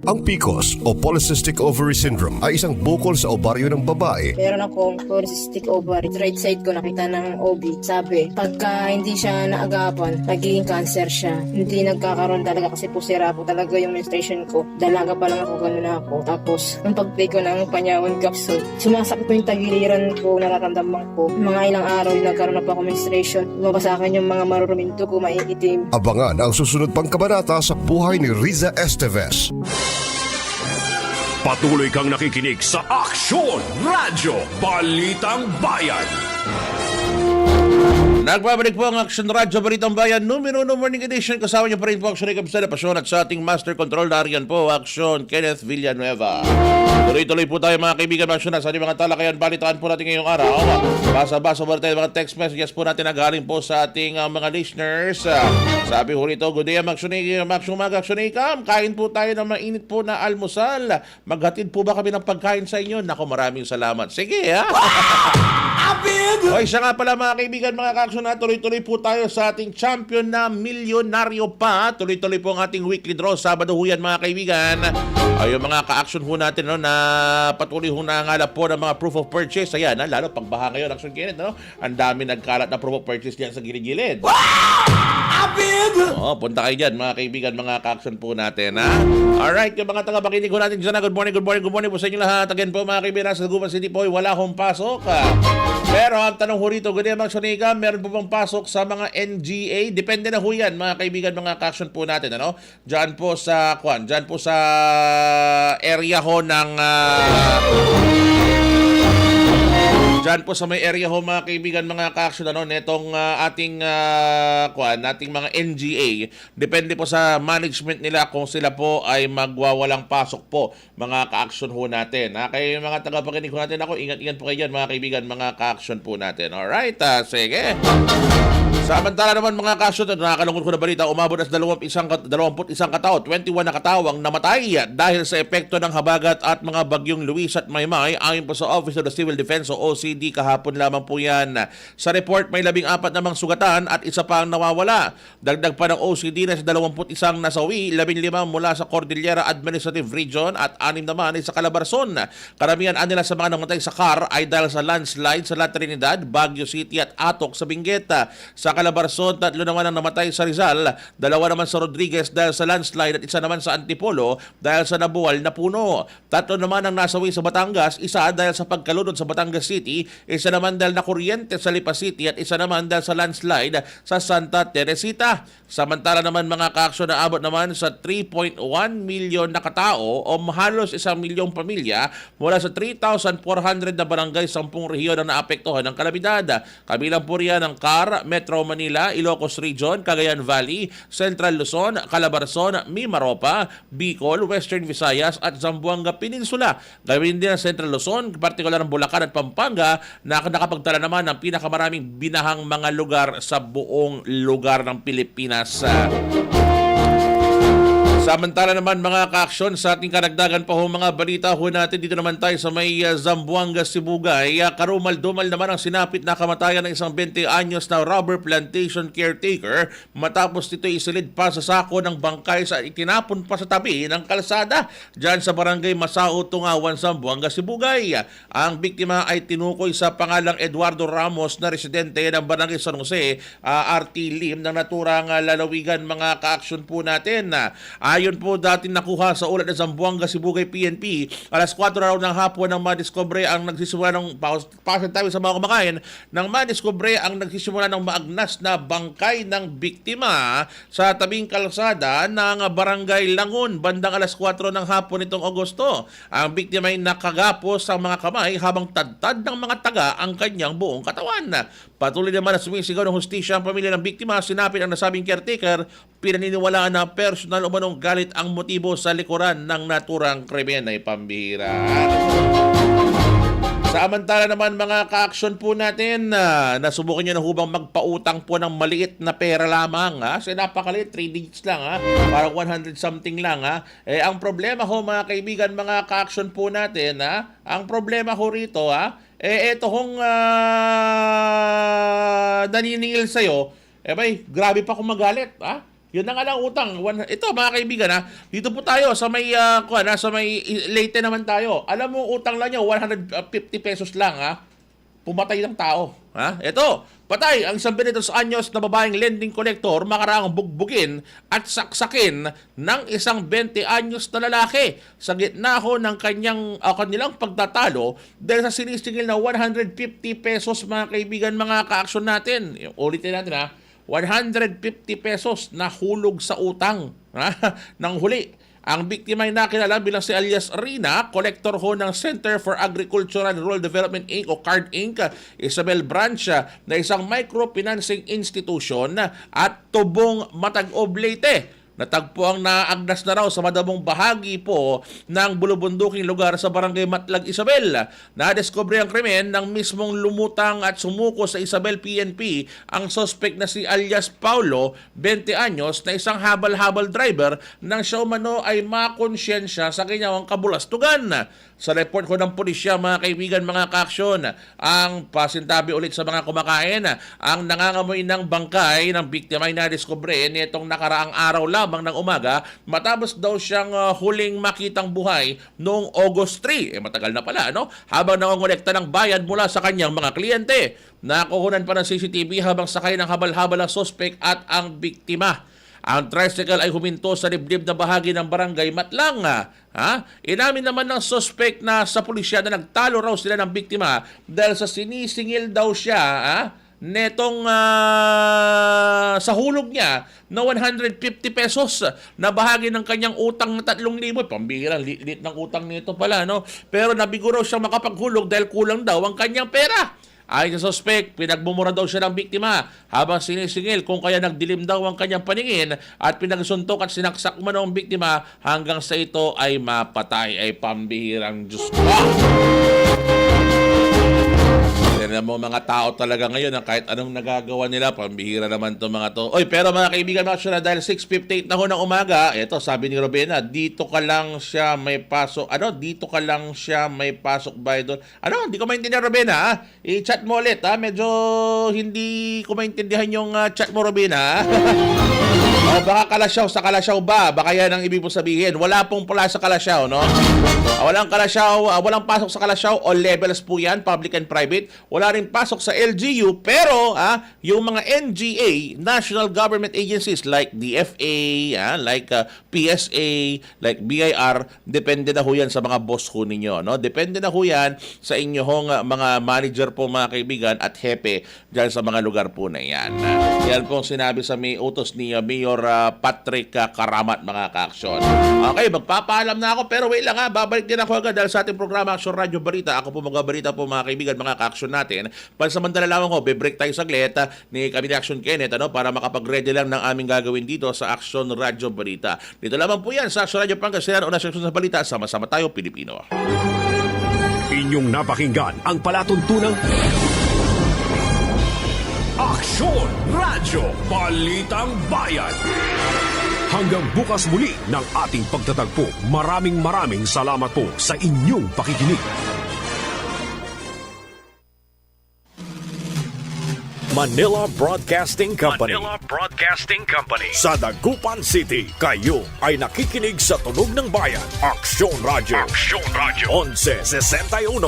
Ang PCOS o Polycystic Ovary Syndrome ay isang bukol sa ovaryo ng babae. Meron akong polycystic ovary. Right side ko nakita ng OB. Sabi, pagka hindi siya naagapan, nagiging cancer siya. Hindi nagkakaroon talaga kasi pusira po talaga yung menstruation ko. Dalaga pa lang ako, gano'n ako. Tapos, nung pag-play ko ng panyawan capsule, sumasakit po yung tagiliran ko, nararamdaman ko. Mga ilang araw, nagkaroon na po ako menstruation. Lumabas sa akin yung mga maruruming dugo, maiitim. Abangan ang susunod pang kabanata sa buhay ni Riza Esteves. Patuloy kang nakikinig sa Aksyon Radyo Balitang Bayan. Nagbabalik po ang Action Radyo Balitang Bayan numero Morning Edition. Kasama niyo pa rin po Action Ikabsela Pasyon at sa ating Master Control Darian po Action Kenneth Villanueva. Tuloy-tuloy po tayo mga kaibigan ng Action sa ating mga talakayan. Balitaan po natin ngayong araw. Basa-basa po tayo mga text messages po natin na galing po sa ating mga listeners. Sabi ho rito, good day Action Umaga Action Ikam. Kain po tayo ng mainit po na almusal. Maghatid po ba kami ng pagkain sa inyo? Nako, maraming salamat. Sige ha. O isa nga pala mga kaibigan mga ka-action na tuloy-tuloy po tayo sa ating champion na milyonaryo pa. Tuloy-tuloy po ang ating weekly draw. Sabado ho yan mga kaibigan. Ay yung mga ka-action ho natin no, na patuloy ho nangangalap po ng mga proof of purchase. Ayan, lalo pagbaha ngayon Action Kenneth. No? Ang dami nagkalat na proof of purchase diyan sa gilid-gilid. Punta kayo dyan mga kaibigan mga ka-action po natin. Ha? Alright, yung mga taga-pakinig ho natin dyan. Good morning po sa inyo lahat. Again po mga kaibigan sa Guban City po wala akong pasok. Pero ang tanong ho rito, good day mga Sonika, meron po bang pasok sa mga NGA? Depende na ho yan mga kaibigan, mga ka-action po natin. Ano? Diyan po sa area ho ng... Diyan po sa may area ho mga kaibigan, mga ka-action netong ating mga NGA. Depende po sa management nila kung sila po ay magwawalang pasok po mga ka-action ho natin. Kaya mga tagapakinig ho natin ako, ingat-ingat po kayo dyan mga kaibigan, mga ka-action po natin. Alright, sige. Samantala naman mga ka-action, nakakalungkot ko na balita, umabot as 21 katao, 21 na katawang namatay dahil sa epekto ng habagat at mga bagyong Luis at Maymay. Ayon po sa Office of the Civil Defense o OCD, kahapon lamang po yan. Sa report, may 14 namang sugatan at isa pa ang nawawala. Dagdag pa ng OCD na sa 21 nasawi, 15 mula sa Cordillera Administrative Region at 6 naman ay sa Calabarzon. Karamihan nila sa mga namatay sa CAR ay dahil sa landslide sa La Trinidad, Baguio City at Atok sa Benguet. Sa Calabarzon, 3 naman ang namatay sa Rizal, 2 naman sa Rodriguez dahil sa landslide at isa naman sa Antipolo dahil sa nabuwal na puno. 3 naman ang nasawi sa Batangas, isa dahil sa pagkalunod sa Batangas City, isa naman dahil na kuryente sa Lipa City at isa naman dahil sa landslide sa Santa Teresita. Samantala naman mga ka-action na abot naman sa 3.1 milyon na katao o halos 1 milyong pamilya mula sa 3,400 na barangay 10 rehiyon ang naapektuhan ng kalamidad. Kabilang po riyan ang CAR, Metro Manila, Ilocos Region, Cagayan Valley, Central Luzon, Calabarzon, Mimaropa, Bicol, Western Visayas at Zamboanga Peninsula. Gawin din ang Central Luzon, partikular ng Bulacan at Pampanga na nakapagtala naman ng pinakamaraming binahang mga lugar sa buong lugar ng Pilipinas. Samantala naman mga ka-aksyon, sa ating karagdagan pa ho mga balita ho natin, dito naman tayo sa may Zamboanga, Sibugay. Karumal-dumal naman ang sinapit na kamatayan ng isang 20 anyos na rubber plantation caretaker matapos nito isilid pa sa sako ng bangkay sa itinapon pa sa tabi ng kalsada dyan sa barangay Masao, Tungawan, Zamboanga, Sibugay. Ang biktima ay tinukoy sa pangalang Eduardo Ramos na residente ng barangay San Jose, RT Lim ng naturang lalawigan mga ka-aksyon po natin. Ayon po dati nakuha sa ulat ng Zamboanga, Sibugay PNP, alas 4 raw ng hapon nang madiskubre ang nagsisimula ng pasan tayo sa mga kumakain, nang madiskubre ang nagsisimula ng maagnas na bangkay ng biktima sa tabing kalsada ng barangay Langon bandang alas 4 ng hapon nitong Agosto. Ang biktima ay nakagapos sa mga kamay habang tadtad ng mga taga ang kanyang buong katawan. Patuloy naman na sumisigaw ng hustisya ang pamilya ng biktima. Sinapit ang nasabing caretaker, pinaniniwalaan na personal umanong galit ang motibo sa likuran ng naturang krimen ay pambihira. Samantala naman mga ka-aksyon po natin, nasubukan nyo na hubang magpautang po ng maliit na pera lamang. Kasi napakaliit, 3 digits lang, parang 100 something lang. Ang problema ho mga kaibigan, mga ka-aksyon po natin, ang problema ho rito, ito hong naniningil sa'yo, grabe pa kung magalit, Yun na nga lang utang. Ito mga kaibigan, dito po tayo sa may sa may Leyte naman tayo. Alam mo utang lang niya 150 pesos lang Pumatay ng tao. Ito, patay ang isang 22 anyos na babaeng lending collector makaraang bugbugin at saksakin ng isang 20 anyos na lalaki sa gitna ho ng kanilang pagtatalo dahil sa sinisingil na 150 pesos mga kaibigan, mga ka-aksyon natin. Ulitin natin 150 pesos na hulog sa utang ng huli. Ang biktima ay nakilala bilang si alias Rina, collector ho ng Center for Agricultural and Rural Development Inc. o CARD Inc. Isabel Branch na isang microfinancing institution at Tubong, Matag-Ob, Leyte. Natagpo ang naagnas na raw sa madamong bahagi po ng bulubunduking lugar sa barangay Matlag, Isabel. Nadiskubre ang krimen ng mismong lumutang at sumuko sa Isabel PNP ang suspect na si alias Paulo, 20 anyos, na isang habal-habal driver nang siya umano ay makonsyensya sa kanyang kabulastugan. Sa report ko ng pulisya mga kaibigan, mga ka-aksyon, ang pasintabi ulit sa mga kumakain, ang nangangamoy ng bangkay ng biktima ay nadiskubre nitong nakaraang araw lamang ng umaga matapos daw siyang huling makitang buhay noong August 3. Matagal na pala, habang nangongolekta ng bayad mula sa kanyang mga kliyente. Nakuhunan pa ng CCTV habang sakay ng habal-habal ang suspect at ang biktima. Ang tricycle ay huminto sa dibdib na bahagi ng barangay Matlang. Inamin naman ng suspect na sa pulisya na nagtalo raw sila ng biktima dahil sa sinisingil daw siya netong sa hulog niya na 150 pesos na bahagi ng kanyang utang na 3,000. Pambihira, lit ng utang nito pala, Pero nabigo raw siyang makapaghulog dahil kulang daw ang kanyang pera. Ayon sa suspect, pinagmumura daw siya ng biktima habang sinisingil kung kaya nagdilim daw ang kanyang paningin at pinagsuntok at sinaksak man ang biktima hanggang sa ito ay mapatay. Ay pambihirang Diyos ko. Tignan mo mga tao talaga ngayon na kahit anong nagagawa nila, pambihira naman to mga to. Pero mga kaibigan, dahil 6:58 na ho ng umaga, ito sabi ni Robena, dito ka lang siya may pasok. Dito ka lang siya may pasok ba doon? Hindi ko maintindihan, Robena. I-chat mo ulit, Medyo hindi ko maintindihan yung chat mo, Robena. Baka kalasyaw sa kalasyaw ba? Baka yan ang ibig mo sabihin. Wala pong pula sa kalasyaw, Walang kalasyaw, walang pasok sa kalasyaw. All levels po yan, public and private. Wala rin pasok sa LGU, pero yung mga NGA, National Government Agencies like DFA, like PSA, like BIR, depende na ho yan sa mga boss ho ninyo. Depende na ho yan sa inyong mga manager po mga kaibigan at hepe dyan sa mga lugar po na yan. Yan pong sinabi sa may utos ni Mayor Patrick Karamat, mga ka-aksyon. Okay, magpapaalam na ako pero wait lang babalik din ako agad dahil sa ating programa Aksyon Radyo Balita. Ako po magbabalita po mga kaibigan, mga ka-aksyon natin. Pansamantala lamang ko, be-break tayo saglit ni kami ni Action Kenneth para makapag-ready lang ng aming gagawin dito sa Aksyon Radyo Balita. Dito lamang po yan sa Aksyon Radyo Pangasinan, una seksyon sa balita, sama-sama tayo Pilipino. Inyong napakinggan ang palatuntunang Aksyon Radyo Balitang Bayan. Hanggang bukas muli ng ating pagtatagpo. Maraming salamat po sa inyong pakikinig. Manila Broadcasting Company. Sa Dagupan City, kayo ay nakikinig sa Tunog ng Bayan. Aksyon Radio. 1161.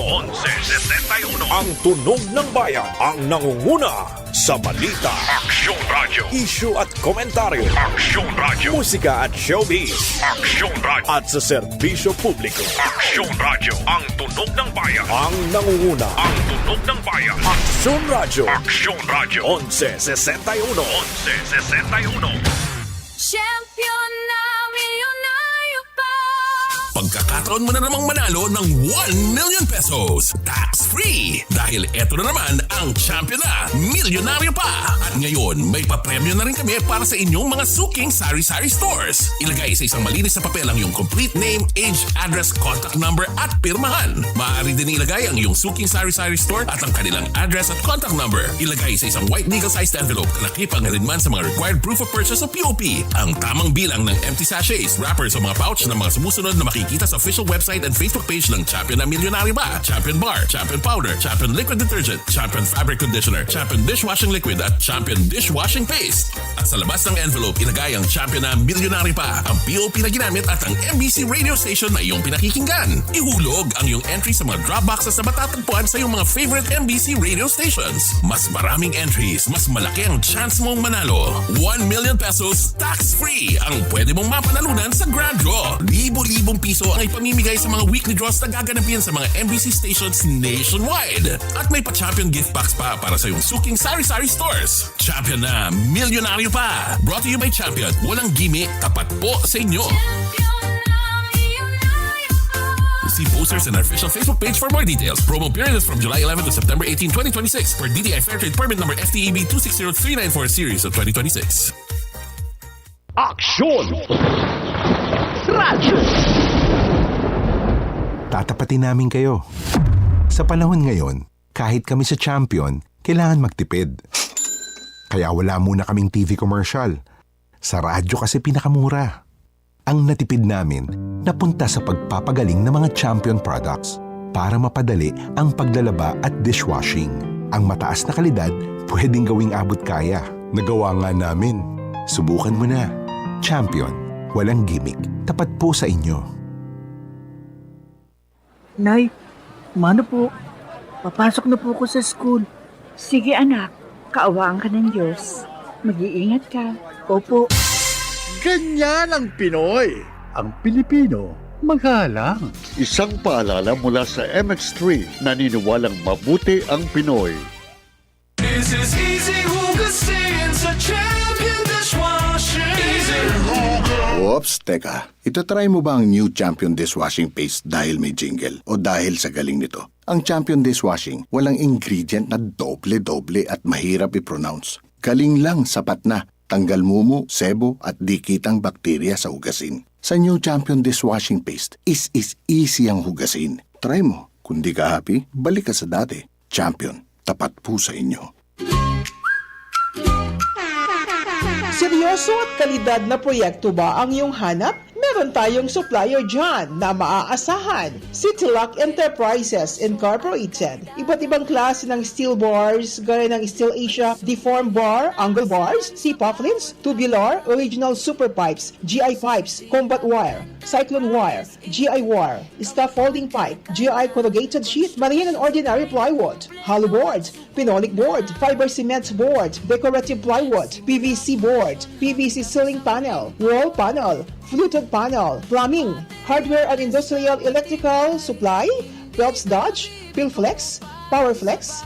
Ang Tunog ng Bayan ang nangunguna sa balita. Aksyon Radio. Issue at komentaryo. Aksyon Radio. Musika at showbiz. Aksyon Radio. At sa serbisyo publiko. Aksyon Radio. Ang Tunog ng Bayan. Ang nangunguna. Ang Tunog ng Bayan. Aksyon Radio. Aksyon Radio. 1161. Champion na milyonaryo pa. Pagkakataon mo na namang manalo ng 1 million pesos. Tax-free! Dahil eto na naman ang champion na milyonaryo pa. At ngayon, may papremyo na rin kami para sa inyong mga suking sari-sari stores. Ilagay sa isang malinis na papel ang iyong complete name, age, address, contact number at pirmahan. Maaari din ilagay ang iyong suking sari-sari store at ang kanilang address at contact number. Ilagay sa isang white legal-sized envelope na nakipangalinman sa mga required proof of purchase o POP. Ang tamang bilang ng empty sachets, wrappers o mga pouch ng mga sumusunod na makikita sa official website and Facebook page ng Champion na Milyonaryo Ba, Champion Bar, Champion Powder, Champion Liquid Detergent, Champion Fabric Conditioner, Champion Dishwashing Liquid at Champion Dishwashing Paste. At sa labas ng envelope, ilagay ang Champion na Milyonaryo Pa, ang POP na ginamit at ang MBC radio station na iyong pinakikinggan. Ihulog ang iyong entry sa mga drop boxes na matatagpuan sa iyong mga favorite MBC radio stations. Mas maraming entries, mas malaki ang chance mong manalo. 1 million pesos tax-free ang pwede mong mapanalunan sa Grand Draw. Libo-libong piso ang ipamimigay sa mga weekly draws na gaganapin sa mga MBC stations nationwide. At may pa-champion gift box pa para sa iyong suking sari-sari stores. Champion na Milyonaryo Pa. Brought to you by Champion. Walang gimmick, tapat po sa inyo. See posters in our official Facebook page for more details. Promo period is from July 11 to September 18, 2026 per DTI Fairtrade Permit number FTEB 260394 series of 2026. Aksyon! Radyo! Tatapatin namin kayo. Sa panahon ngayon, kahit kami sa Champion, kailangan magtipid. Kaya wala muna kaming TV commercial. Sa radyo kasi pinakamura. Ang natipid namin napunta sa pagpapagaling ng mga Champion products para mapadali ang paglalaba at dishwashing. Ang mataas na kalidad pwedeng gawing abot kaya. Nagawa nga namin. Subukan mo na. Champion. Walang gimmick. Tapat po sa inyo. Nay, mano po? Papasok na po ako sa school. Sige anak, kaawaan ka ng Diyos. Mag-iingat ka. Opo. Ganyan ang Pinoy. Ang Pilipino, magalang. Isang paalala mula sa MX3, naniniwalang mabuti ang Pinoy. This is easy hugasin sa Champion Dishwashing. Easy hugas. Oops, teka. Itatry mo ba ang new Champion Dishwashing Paste dahil may jingle o dahil sa galing nito? Ang Champion Dishwashing, walang ingredient na doble-doble at mahirap i-pronounce. Galing lang, sapat na. Tanggal mumu, sebo at dikitang bakterya sa hugasin. Sa new Champion Dishwashing Paste, is easy ang hugasin. Try mo. Kung di ka happy, balik ka sa dati. Champion, tapat po sa inyo. Seryoso at kalidad na proyekto ba ang iyong hanap? Meron tayong supplier dyan na maaasahan. Citylock Enterprises Incorporated. Iba't ibang klase ng steel bars, gaya ng Steel Asia, deform bar, angle bars, C-pufflins, tubular, original super pipes, GI pipes, combat wire, cyclone wire, GI wire, staff folding pipe, GI corrugated sheet, marine and ordinary plywood, hollow board, phenolic board, fiber cement board, decorative plywood, PVC board, PVC ceiling panel, wall panel, fluted panel, plumbing, hardware and industrial electrical supply, Phelps Dodge, Pilflex, Powerflex,